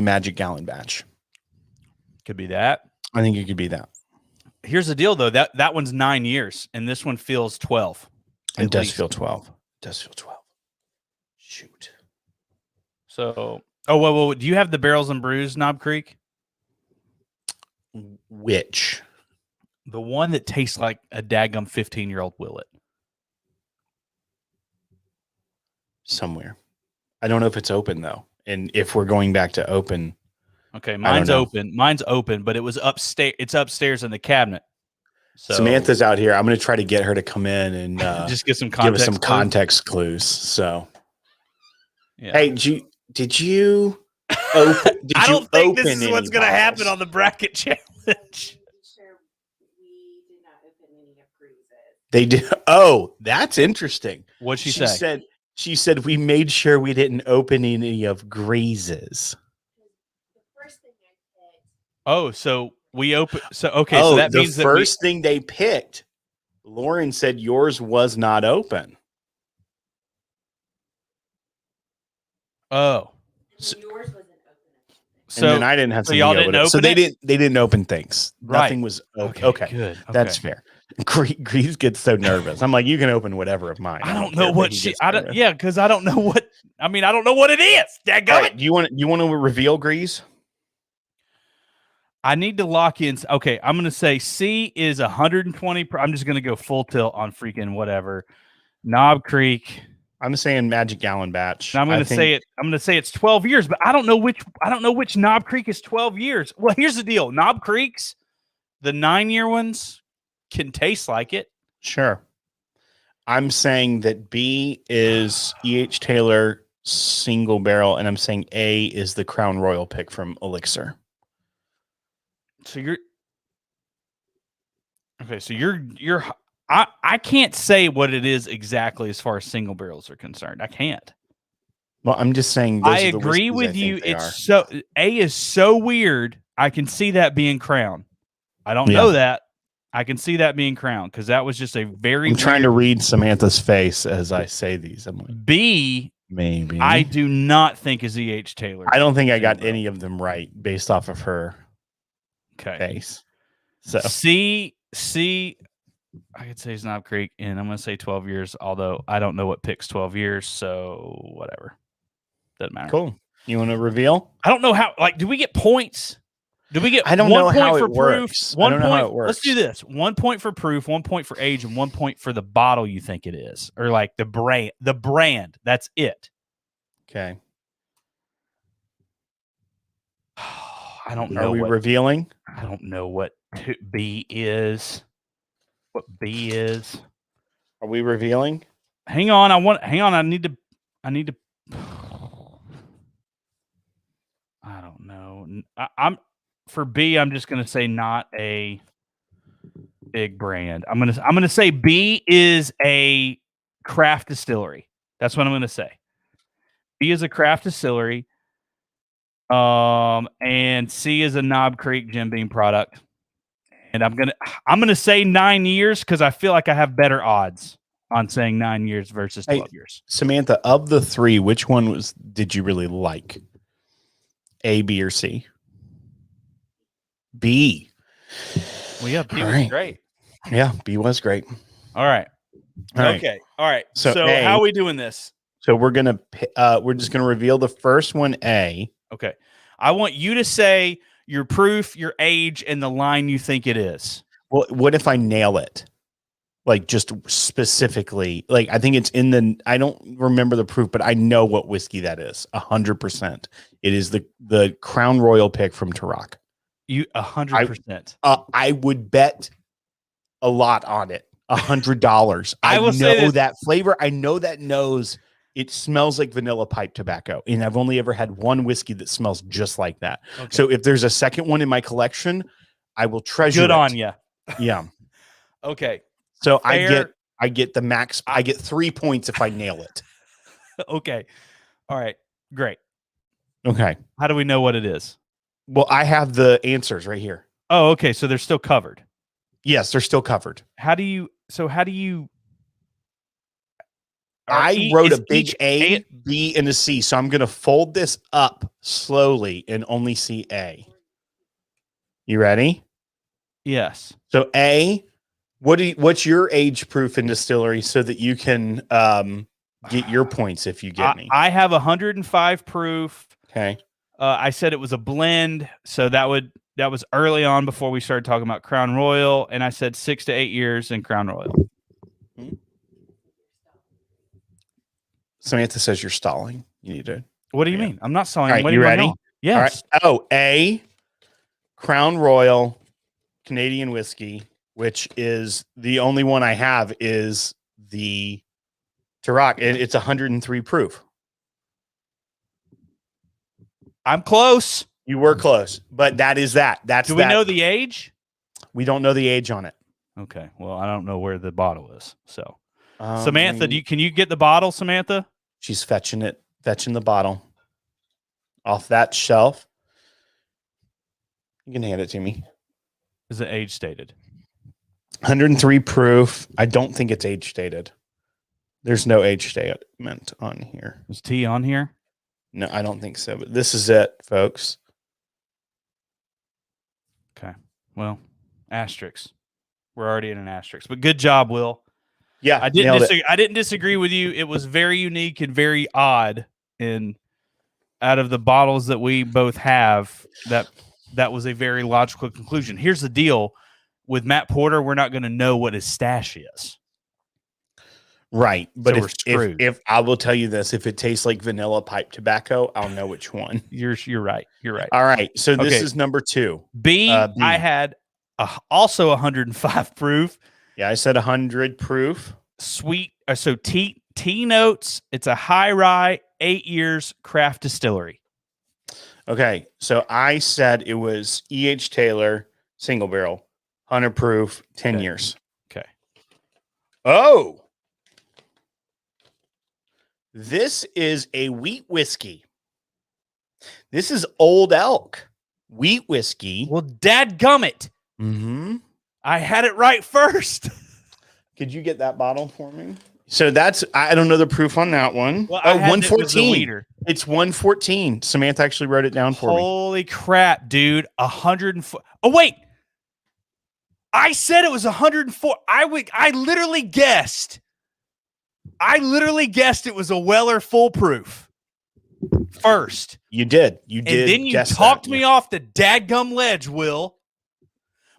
Magic Gallon Batch. Could be that. I think it could be that. Here's the deal, though. That one's 9 years, and this one feels 12. It does feel 12. Shoot. So, well, do you have the Barrels and Brews Knob Creek? Which? The one that tastes like a daggum 15-year-old Willet. Somewhere. I don't know if it's open, though. And if we're going back to open. Okay, mine's open, but it was upstairs. It's upstairs in the cabinet. So Samantha's out here. I'm going to try to get her to come in and just give us some context clues. So, yeah. Hey, did you open? I don't think this is what's going to happen on the bracket challenge. Sure, we did not open any of Grease's. They did. Oh, that's interesting. What'd she say? She said we made sure we didn't open any of Grease's. The first thing I picked. Oh, so we open. So okay, so that means the first thing they picked. Lauren said yours was not open. Oh, So yours wasn't open. So and then I didn't have something y'all didn't open so they it? They didn't open things. Right. Nothing was open. Okay. Good. That's fair. Grease gets so nervous. I'm like, you can open whatever of mine. I don't know what she. I don't. Yeah, because I don't know what. I mean, I don't know what it is. Right, you want to reveal Grease? I need to lock in. Okay, I'm going to say C is 120. I'm just going to go full tilt on freaking whatever. Knob Creek. I'm saying Magic Gallon Batch. And I'm going to say it. I'm going to say it's 12 years, but I don't know which Knob Creek is 12 years. Well, here's the deal. Knob Creeks, the 9-year ones, can taste like it. Sure. I'm saying that B is E.H. Taylor single barrel, and I'm saying A is the Crown Royal pick from Elixir. So I can't say what it is exactly as far as single barrels are concerned. I can't. Well, I'm just saying I agree with you. A is so weird. I can see that being Crown. I don't know that. I can see that being Crown because that was just a very. I'm trying to read Samantha's face as I say these. I'm like, B, maybe. I do not think is E.H. Taylor. I don't think I got any of them right based off of her face. So C, I could say it's Knob Creek, and I'm going to say 12 years, although I don't know what picks 12 years, so whatever. Doesn't matter. Cool. You want to reveal? I don't know how. Like, do we get points? Do we get? I don't one know point how for it proof, works. 1 I don't point. know how it works. Let's do this: 1 point for proof, 1 point for age, and 1 point for the bottle you think it is, or like the brand. The brand. That's it. Okay. I don't Are know we what revealing? I don't know what B is. What B is. Are we revealing? Hang on, I need to I don't know. I'm for B, I'm just gonna say not a big brand. I'm gonna say B is a craft distillery. That's what I'm gonna say. B is a craft distillery. And C is a Knob Creek Jim Beam product. And I'm gonna say 9 years because I feel like I have better odds on saying 9 years versus 12 years. Samantha, of the three, which one did you really like? A, B, or C? B. Well, yeah, B All was right. great. Yeah, B was great. All right. All right. Okay. All right. So So A- how are we doing this? So we're just gonna reveal the first one, A. Okay. I want you to say your proof, your age, and the line you think it is. Well, what if I nail it? Like just specifically, like I think it's I don't remember the proof, but I know what whiskey that is. 100%. It is the Crown Royal pick from Tarak. You 100%. I would bet a lot on it. $100. I will say know this- that flavor. I know that nose. It smells like vanilla pipe tobacco, and I've only ever had one whiskey that smells just like that. Okay. So if there's a second one in my collection, I will treasure it. Good on you. Yeah. Okay. So Fair. I get the max. I get 3 points if I nail it. Okay. All right. Great. Okay. How do we know what it is? Well, I have the answers right here. Oh, okay. So they're still covered. Yes, they're still covered. How do you? I wrote a big A, B, and a C. So I'm going to fold this up slowly and only see A. You ready? Yes. So A, what's your age proof in distillery so that you can get your points if you get me? I have 105 proof. Okay. I said it was a blend, so that was early on before we started talking about Crown Royal, and I said 6 to 8 years in Crown Royal. Samantha says you're stalling. You need to. What do you mean? I'm not selling. All right, What you am I ready? on? Yes. All right. Oh, A, Crown Royal Canadian whiskey, which is the only one I have is the Tarak, and it's 103 proof. I'm close. You were close, but that is that. That's Do we that. know the age? We don't know the age on it. Okay. Well, I don't know where the bottle is. So, Um, Samantha, can you get the bottle, Samantha? She's fetching the bottle off that shelf. You can hand it to me. Is it age stated? 103 proof. I don't think it's age stated. There's no age statement on here. Is T on here? No, I don't think so. But this is it, folks. Okay. Well, asterisk. We're already in an asterisk. But good job, Will. Yeah, I didn't disagree with you. It was very unique and very odd. And out of the bottles that we both have, that was a very logical conclusion. Here's the deal. With Matt Porter, we're not going to know what his stash is. Right. But So we're screwed. if I will tell you this, if it tastes like vanilla pipe tobacco, I'll know which one. You're right. You're right. All right. So this Okay. is number 2. B, B. I had also 105 proof. Yeah, I said 100 proof. Sweet. So T notes. It's a high rye, 8 years craft distillery. Okay. So I said it was E.H. Taylor single barrel, 100 proof, 10 Okay. years. Okay. Oh. This is a wheat whiskey. This is Old Elk wheat whiskey. Well, dadgummit. Mm-hmm. I had it right first. Could you get that bottle for me? So I don't know the proof on that one. Well, oh, I had it with the 114. liter. It's 114. Samantha actually wrote it down for me. Holy crap, dude. 104. Oh, wait. I said it was 104. I literally guessed. It was a Weller foolproof first. You did. You did. And then you guess talked that. me off the dadgum ledge, Will.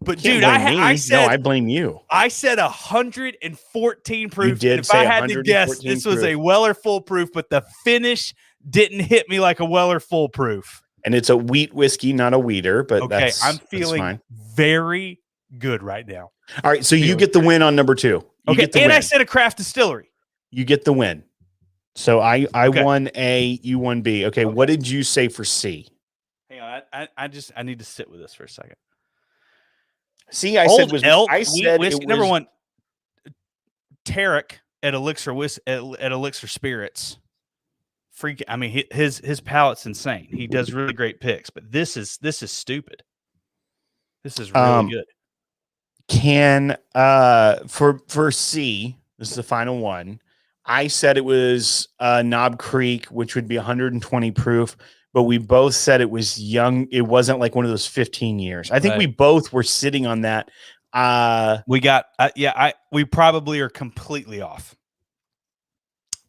But Can't dude, blame me. I blame you. I said 114 proof. You did and if say I had to guess, 114 this was a proof. Weller foolproof, but the finish didn't hit me like a Weller foolproof. And it's a wheat whiskey, not a weeder, but Okay, I'm that's feeling fine. very good right now. All right, so you get the win on number 2. You Okay, get the and win. I said a craft distillery. You get the win. So I Okay. won A, you won B. Okay, what did you say for C? Hang on, I need to sit with this for a second. C, I Old said was Elk I wheat said whiskey. it Number was 1, Tarek at Elixir at Elixir Spirits. Freak! I mean, his palate's insane. He does really great picks, but this is stupid. This is really good. Can for C, this is the final one. I said it was Knob Creek, which would be 120 proof, but we both said it was young. It wasn't like one of those 15 years. I think we both were sitting on that. We got we probably are completely off.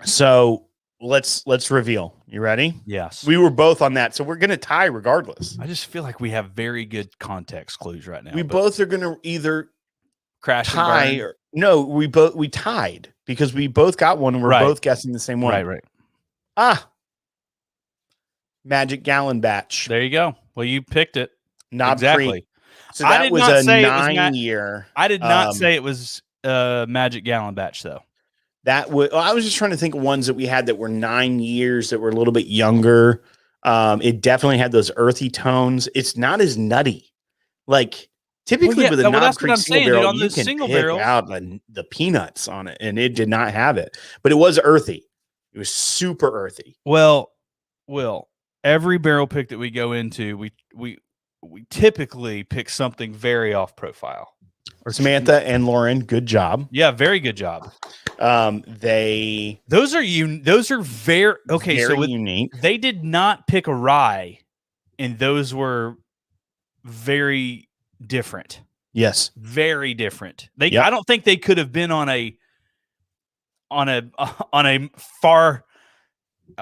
So let's reveal. You ready? Yes. We were both on that, so we're gonna tie regardless. I just feel like we have very good context clues right now. We both are gonna either crash tie and burn. or no. We tied because we both got one and we're both guessing the same one. Right. Magic Gallon Batch. There you go. Well, you picked it. Knob exactly. Creek. So that was a 9-year. I did not say it was Magic Gallon Batch though. That would. I was just trying to think of ones that we had that were 9 years that were a little bit younger. It definitely had those earthy tones. It's not as nutty. Like typically with a Knob Creek single barrel, on you the can single pick barrels out the peanuts on it, and it did not have it. But it was earthy. It was super earthy. Well, every barrel pick that we go into, we typically pick something very off profile. Samantha and Lauren, good job. Yeah, very good job. Those are very okay. Very So unique. They did not pick a rye, and those were very different. Yes, very different. I don't think they could have been on a far.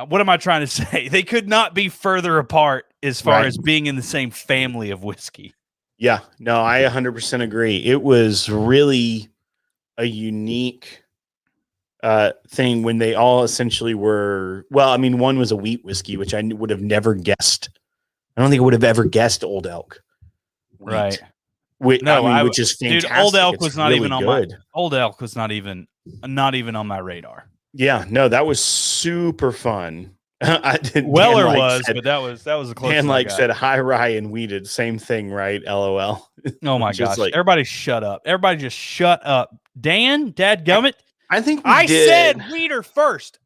What am I trying to say? They could not be further apart as far as being in the same family of whiskey. Yeah, no, I 100% agree. It was really a unique thing when they all essentially were. Well, I mean, one was a wheat whiskey, which I would have never guessed. I don't think I would have ever guessed Old Elk. Wheat. Right. Which is fantastic. Dude, Old Elk was not really even on good. my. Old Elk was not even on my radar. Yeah, no, that was super fun. Weller but that was a close. Dan said high rye and wheated, same thing, right? LOL. Oh my gosh! Everybody shut up! Everybody just shut up. Dan, dadgummit. I think I said weeder first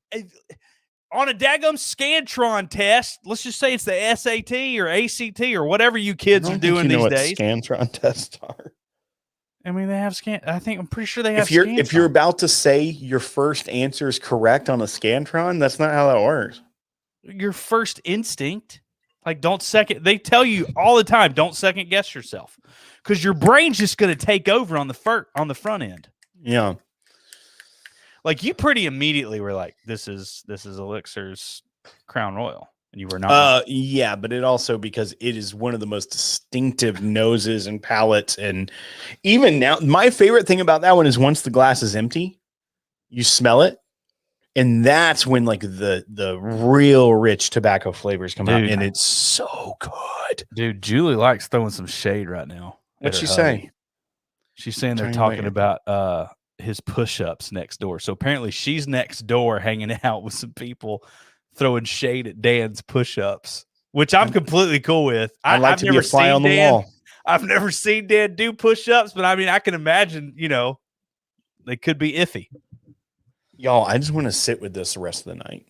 on a daggum Scantron test. Let's just say it's the SAT or ACT or whatever you kids are doing these days. Scantron tests are. I mean, they have I'm pretty sure they have. If you're about to say your first answer is correct on a Scantron, that's not how that works. Your first instinct, don't second. They tell you all the time, don't second guess yourself, because your brain's just going to take over on the front end. Yeah, you pretty immediately were like, this is Elixir's Crown Royal. And you were not. Yeah, but it also because it is one of the most distinctive noses and palates, and even now, my favorite thing about that one is once the glass is empty, you smell it, and that's when the real rich tobacco flavors come out, and it's so good. Dude, Julie likes throwing some shade right now. What'd she say? She's saying they're talking about his push-ups next door. So apparently, she's next door hanging out with some people, throwing shade at Dan's push-ups, which I'm completely cool with. I like to be a fly on the wall. I've never seen Dan do push-ups, but I mean, I can imagine, they could be iffy. Y'all, I just want to sit with this the rest of the night.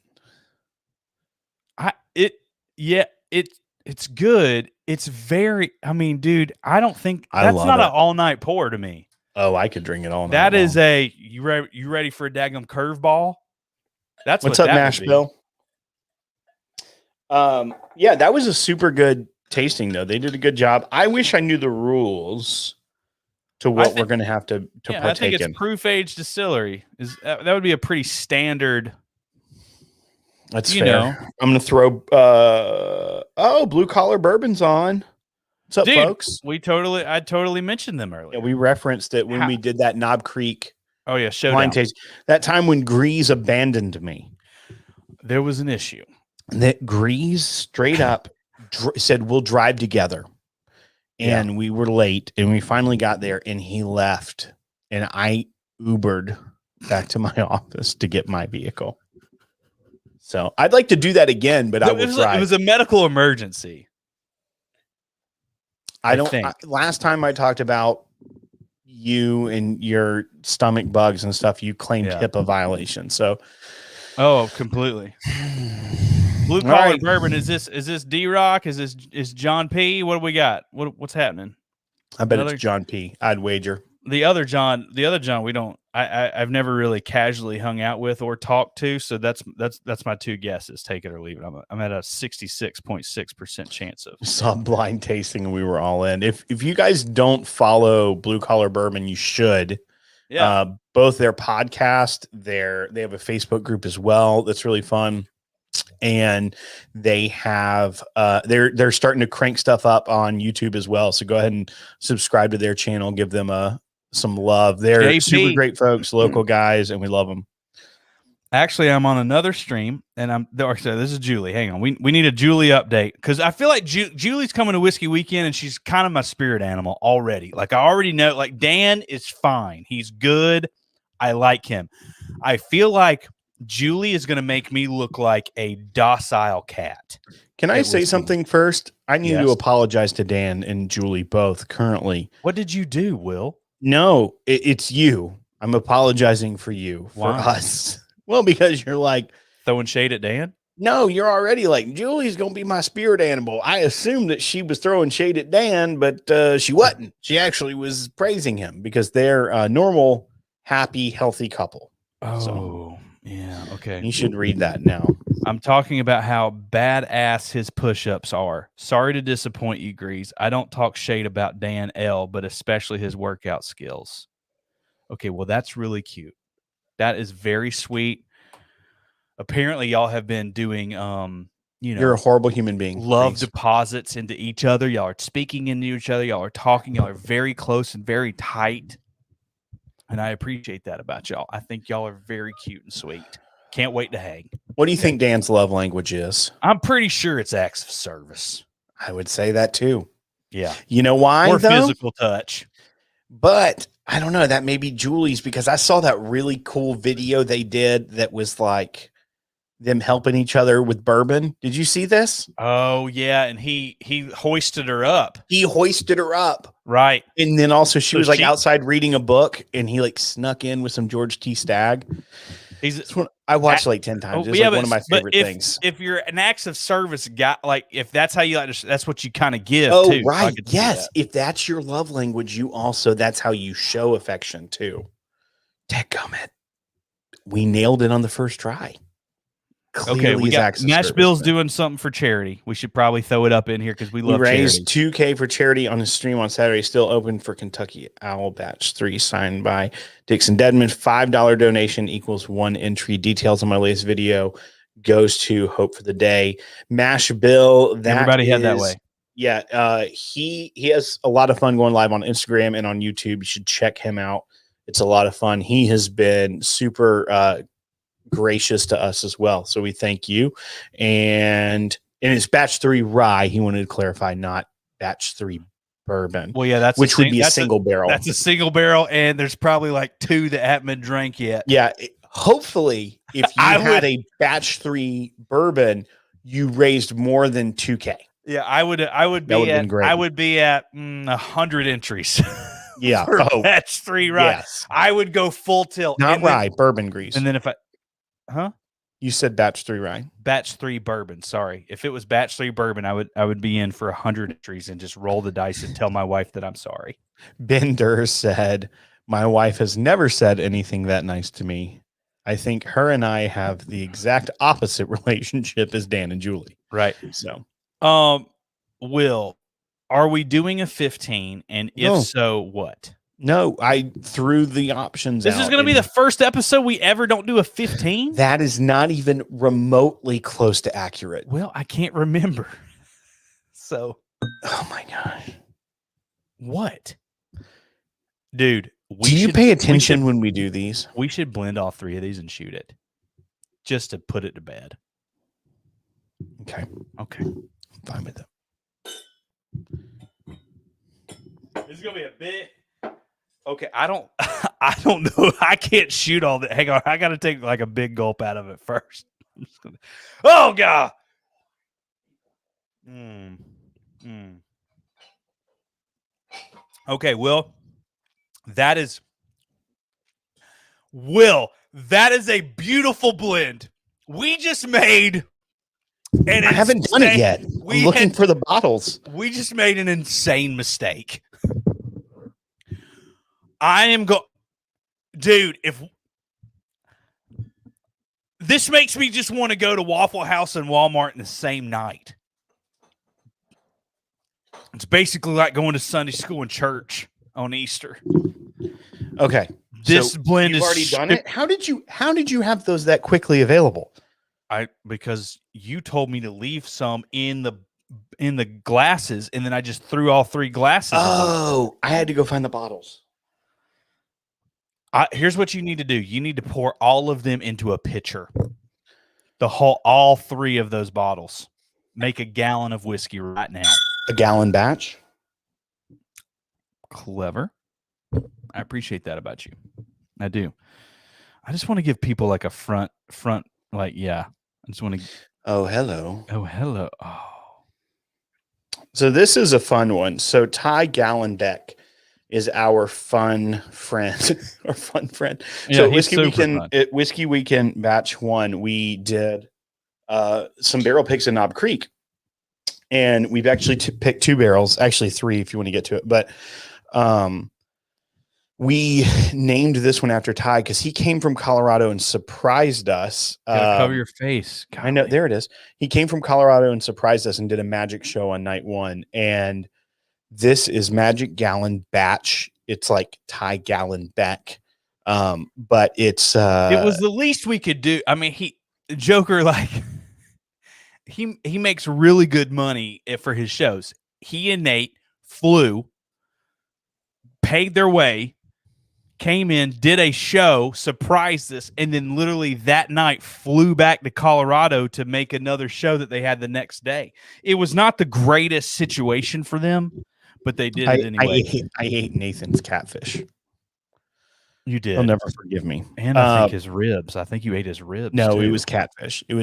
It's good. It's very, I mean, dude, I don't think that's not an all-night pour to me. Oh, I could drink it all night. That is you ready for a daggum curveball? That's what's up, Nashville. Yeah, that was a super good tasting though. They did a good job. I wish I knew the rules to what we're going to have to partake in. I think it's proof age distillery. That would be a pretty standard. That's fair. I'm going to throw blue collar bourbon's on. What's up, folks? I totally mentioned them earlier. Yeah, we referenced it when we did that Knob Creek. Oh yeah, showdown. Wine taste. That time when Greeze abandoned me. There was an issue. That Greeze straight up said, we'll drive together. Yeah. And we were late and we finally got there and he left and I Ubered back to my office to get my vehicle. So I'd like to do that again, but I will try. It was a medical emergency. Last time I talked about you and your stomach bugs and stuff, you claimed HIPAA violation. So, completely. Blue Collar Bourbon. Is this D-Rock? Is John P? What do we got? What's happening? I bet it's John P. I'd wager. The other John, we don't. I've never really casually hung out with or talked to. So that's my two guesses. Take it or leave it. I'm at a 66.6% chance of. We saw blind tasting and we were all in. If you guys don't follow Blue Collar Bourbon, you should. Yeah. Both their podcast, they have a Facebook group as well. That's really fun. And they have they're starting to crank stuff up on YouTube as well. So go ahead and subscribe to their channel, give them some love. They're super great folks, local guys, and we love them. Actually, I'm on another stream, and this is Julie. Hang on, we need a Julie update because I feel like Julie's coming to Whiskey Weekend, and she's kind of my spirit animal already. Like I already know, like Dan is fine, he's good, I like him. I feel like Julie is going to make me look like a docile cat. Can I say something first? I need to apologize to Dan and Julie both currently. What did you do, Will? No, it's you. I'm apologizing for you, for us. Well, because you're like throwing shade at Dan. No, you're already like, Julie's going to be my spirit animal. I assumed that she was throwing shade at Dan, but she wasn't. She actually was praising him because they're a normal, happy, healthy couple. Oh, yeah. Okay. You should read that now. I'm talking about how badass his push-ups are. Sorry to disappoint you, Grease. I don't talk shade about Dan L, but especially his workout skills. Okay, well, that's really cute. That is very sweet. Apparently, y'all have been doing, you're a horrible human being. Love deposits into each other. Y'all are speaking into each other. Y'all are talking. Y'all are very close and very tight. And I appreciate that about y'all. I think y'all are very cute and sweet. Can't wait to hang. What do you think Dan's love language is? I'm pretty sure it's acts of service. I would say that too. Yeah. You know why? Or physical touch. But I don't know. That may be Julie's because I saw that really cool video they did that was like them helping each other with bourbon. Did you see this? Oh, yeah. And he hoisted her up. He hoisted her up. Right. And then also she was like outside reading a book and he like snuck in with some George T. Stagg. I watched like 10 times. It's like one of my favorite things. If you're an acts of service guy, like if that's how you like to, that's what you kind of give. Oh, too. right. Yes. If that's your love language, that's how you show affection too. Dadgummit. We nailed it on the first try. Clearly okay, we got Nashville's doing something for charity. We should probably throw it up in here because we love raised $2,000 for charity on his stream on Saturday. Still open for Kentucky Owl Batch 3, signed by Dixon Dedman. $5 donation equals 1 entry. Details on my latest video goes to Hope for the Day. Mash Bill. Everybody head that way. Yeah, he has a lot of fun going live on Instagram and on YouTube. You should check him out. It's a lot of fun. He has been super gracious to us as well, so we thank you. And it's batch 3 rye. He wanted to clarify, not batch 3 bourbon. Well, yeah, which would be a single barrel. That's a single barrel, and there's probably like 2 that haven't been drank yet. Yeah, hopefully, if you had a batch 3 bourbon, you raised more than $2,000. Yeah, I would be at 100 entries. Yeah, batch 3 rye. Yes. I would go full tilt. Not rye, bourbon grease. And then You said batch 3 rye. Batch 3 bourbon. Sorry. If it was batch 3 bourbon, I would be in for 100 entries and just roll the dice and tell my wife that I'm sorry. Bender said, my wife has never said anything that nice to me. I think her and I have the exact opposite relationship as Dan and Julie. Right. So, Will, are we doing a 15? And if so, what? No, I threw the options out. This is going to be the first episode we ever don't do a 15? That is not even remotely close to accurate. Well, I can't remember. So. Oh, my gosh. What? Dude. Do you pay attention when we do these? We should blend all 3 of these and shoot it. Just to put it to bed. Okay. Fine with it. This is gonna be a bit. Okay, I don't know. I can't shoot all that. Hang on, I gotta take like a big gulp out of it first. I'm just gonna, oh god. Okay, that is that is a beautiful blend. We just made I haven't done it yet. I'm looking for the bottles. We just made an insane mistake. I am dude, if this makes me just want to go to Waffle House and Walmart in the same night. It's basically like going to Sunday school and church on Easter. Okay. This blend you've is already done it. How did you have those that quickly available? Because you told me to leave some in the glasses, and then I just threw all 3 glasses. Oh, I had to go find the bottles. Here's what you need to do. You need to pour all of them into a pitcher. All 3 of those bottles. Make a gallon of whiskey right now. A gallon batch. Clever. I appreciate that about you. I do. I just want to give people like a front, like, yeah. I just want to. Oh, hello. Oh. So this is a fun one. So Ty Gallenbeck is our fun friend. Our fun friend. Yeah, so Whiskey Weekend Batch 1, we did some barrel picks in Knob Creek. And we've actually picked 2 barrels, actually 3 if you want to get to it. But we named this one after Ty because he came from Colorado and surprised us. Cover your face. Golly. I know, there it is. He came from Colorado and surprised us and did a magic show on night 1. And this is Magic Gallon Batch. It's like Ty Gallenbeck. But it's it was the least we could do. I mean, Joker, like he makes really good money for his shows. He and Nate flew, paid their way, came in, did a show, surprised us, and then literally that night flew back to Colorado to make another show that they had the next day. It was not the greatest situation for them, but they did it anyway. I ate Nathan's catfish. You did. He'll never forgive me. And I think his ribs. I think you ate his ribs. No, too. It was catfish. He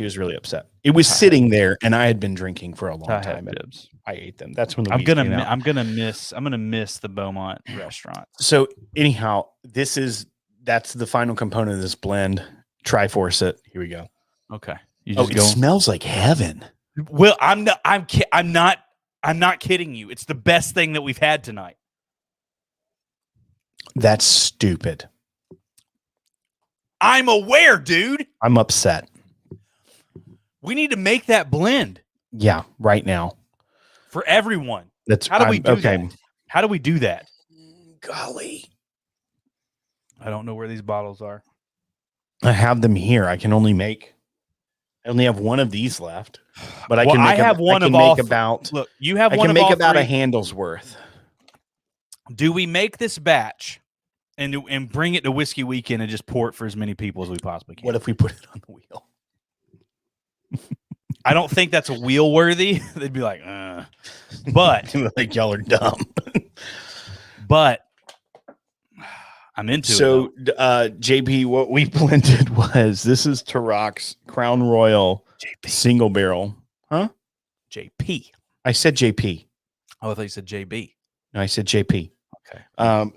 was really upset. It was sitting there, and I had been drinking for a long time. Ribs. I ate them. That's when I'm gonna miss the Beaumont restaurant. So anyhow, that's the final component of this blend. Triforce it. Here we go. Okay. It smells like heaven. Well, I'm not kidding you. It's the best thing that we've had tonight. That's stupid. I'm aware, dude. I'm upset. We need to make that blend. Yeah, right now. For everyone. How do we do that? How do we do that? Golly. I don't know where these bottles are. I have them here. I only have one of these left. But I can make about look, you have one I can of make all about 3. a handle's worth. Do we make this batch and bring it to Whiskey Weekend and just pour it for as many people as we possibly can? What if we put it on the wheel? I don't think that's wheel worthy. They'd be like, but like y'all are dumb. But I'm into it. So JP, what we blended this is Tarok's Crown Royal single barrel. Huh? JP. I said JP. Oh, I thought you said JB. No, I said JP. Okay.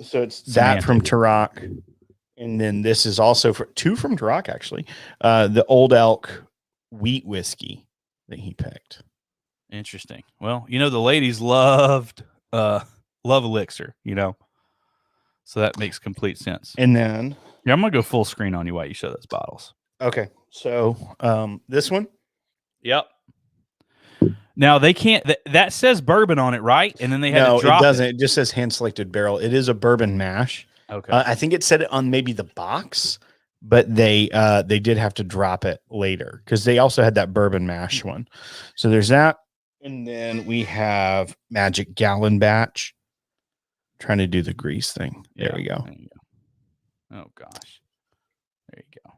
So it's that from Tarok. And then this is also 2 from Tarok, actually. The Old Elk wheat whiskey that he picked. Interesting. Well, the ladies love Elixir, so that makes complete sense. And then I'm gonna go full screen on you while you show those bottles. Okay. So this one. Yep. Now they can't. That says bourbon on it, right? And then they had to drop it doesn't. It just says hand selected barrel. It is a bourbon mash. Okay. I think it said it on maybe the box, but they did have to drop it later because they also had that bourbon mash one. So there's that, and then we have Magic Gallon Batch. Trying to do the grease thing. There we go. There you go. Oh gosh. There you go.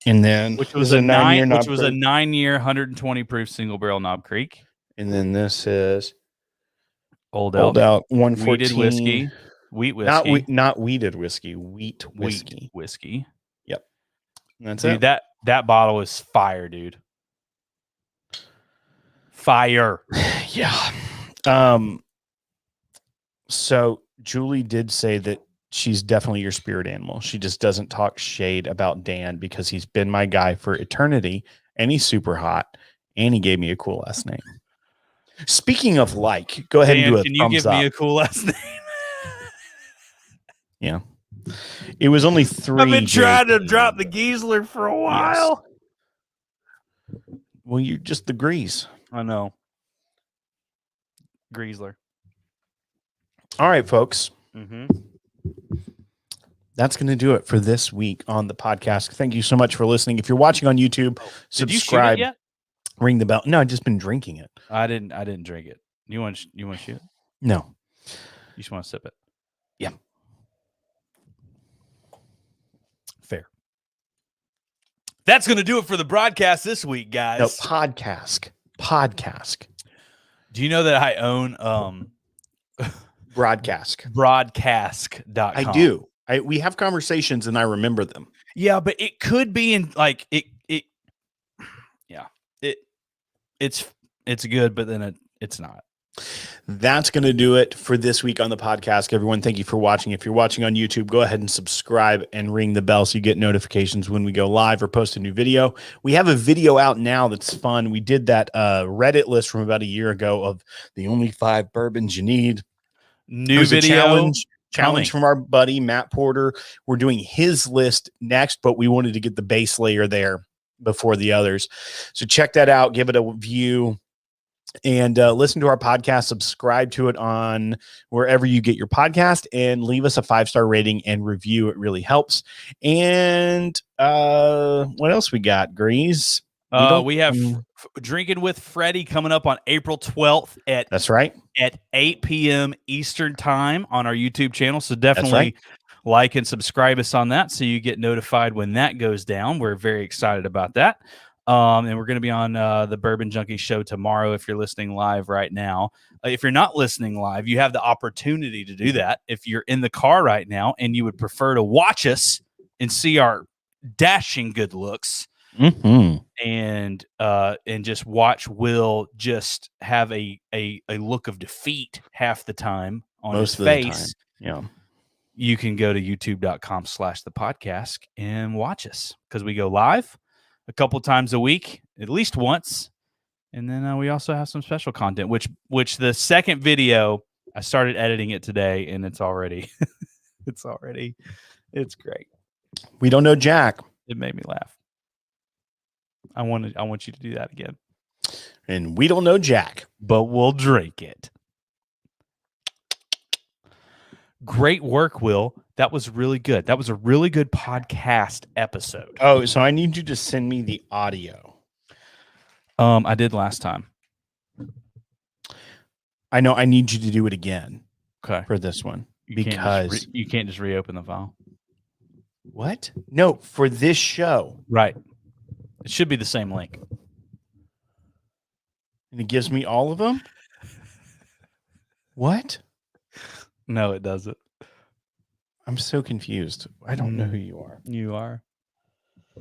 And then which this was is a 9-year nine, Knob which was a Creek. 9-year, 120 proof single barrel Knob Creek. And then this is Old Old Elk, Out 114 weeded whiskey, wheat whiskey, not weeded whiskey, wheat whiskey. wheat whiskey. Yep. And that's Dude, it. that bottle is fire, dude. Fire. Yeah. So Julie did say that she's definitely your spirit animal. She just doesn't talk shade about Dan because he's been my guy for eternity and he's super hot and he gave me a cool last name. Speaking of go ahead and Dan, do a can you thumbs give up. me a cool last name? Yeah. It was only 3. I've been trying to Jake. drop the Giesler for a while. Yes. Well, you're just the Grease. I know. Griesler. All right, folks. Mm-hmm. That's going to do it for this week on the podcast. Thank you so much for listening. If you're watching on YouTube, Did you shoot subscribe, it yet? ring the bell. No, I've just been drinking it. I didn't drink it. You want to shoot it? No. You just want to sip it? Yeah. Fair. That's going to do it for the broadcast this week, guys. No, podcast. Do you know that I own Broadcast. Broadcast.com? I do. We have conversations and I remember them. Yeah, but it could be in like it's good, but then it's not. That's going to do it for this week on the podcast. Everyone, thank you for watching. If you're watching on YouTube, go ahead and subscribe and ring the bell so you get notifications when we go live or post a new video. We have a video out now that's fun. We did that Reddit list from about a year ago of the only 5 bourbons you need. New video challenge from our buddy Matt Porter. We're doing his list next, but we wanted to get the base layer there before the others. So check that out, give it a view, and listen to our podcast. Subscribe to it on wherever you get your podcast, and leave us a 5-star rating and review. It really helps. And what else we got, Grease? We have Drinking with Freddie coming up on April 12th that's right, at 8 p.m. Eastern time on our YouTube channel. So definitely like and subscribe us on that so you get notified when that goes down. We're very excited about that. And we're going to be on the Bourbon Junkies show tomorrow if you're listening live right now. If you're not listening live, you have the opportunity to do that. If you're in the car right now and you would prefer to watch us and see our dashing good looks, and just watch Will just have a look of defeat half the time on his face. Yeah. You can go to youtube.com/thepodcast and watch us because we go live a couple times a week, at least once. And then we also have some special content, which the second video, I started editing it today and it's already, it's great. We don't know Jack. It made me laugh. I want you to do that again. And we don't know Jack, but we'll drink it. Great work, Will. That was really good. That was a really good podcast episode. Oh, so I need you to send me the audio. I did last time. I know I need you to do it again. Okay. For this one. You can't just reopen the file. What? No, for this show. Right. It should be the same link. And it gives me all of them? What? No, it doesn't. I'm so confused. I don't know who you are. You are.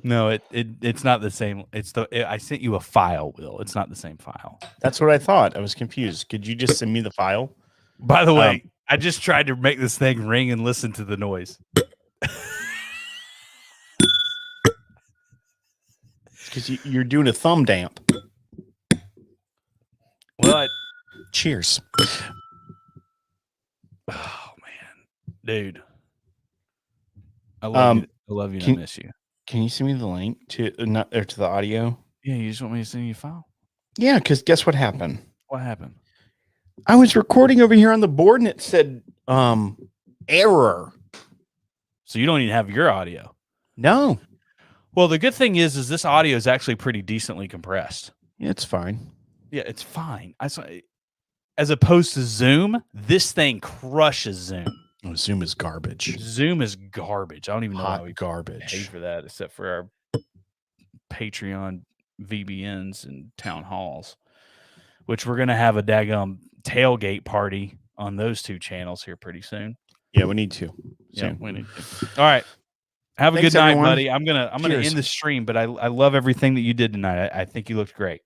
No, it's not the same. I sent you a file, Will. It's not the same file. That's what I thought. I was confused. Could you just send me the file? By the way, I just tried to make this thing ring and listen to the noise. Because you're doing a thumb damp. What? Cheers. Oh man, dude, I love you. I love you. And I miss you. Can you send me the link to to the audio? Yeah, you just want me to send you a file? Yeah, because guess what happened? What happened? I was recording over here on the board and it said error. So you don't even have your audio? No. Well, the good thing is this audio is actually pretty decently compressed. Yeah, it's fine. Yeah, it's fine. As opposed to Zoom, this thing crushes Zoom. Oh, Zoom is garbage. Zoom is garbage. I don't even know Hot why we garbage. pay for that, except for our Patreon VBNs and town halls, which we're gonna have a daggum tailgate party on those 2 channels here pretty soon. Yeah, we need to. Yeah, soon. we need to. All right. Have a Thanks, good night, everyone. buddy. I'm gonna Cheers. end the stream, but I love everything that you did tonight. I think you looked great.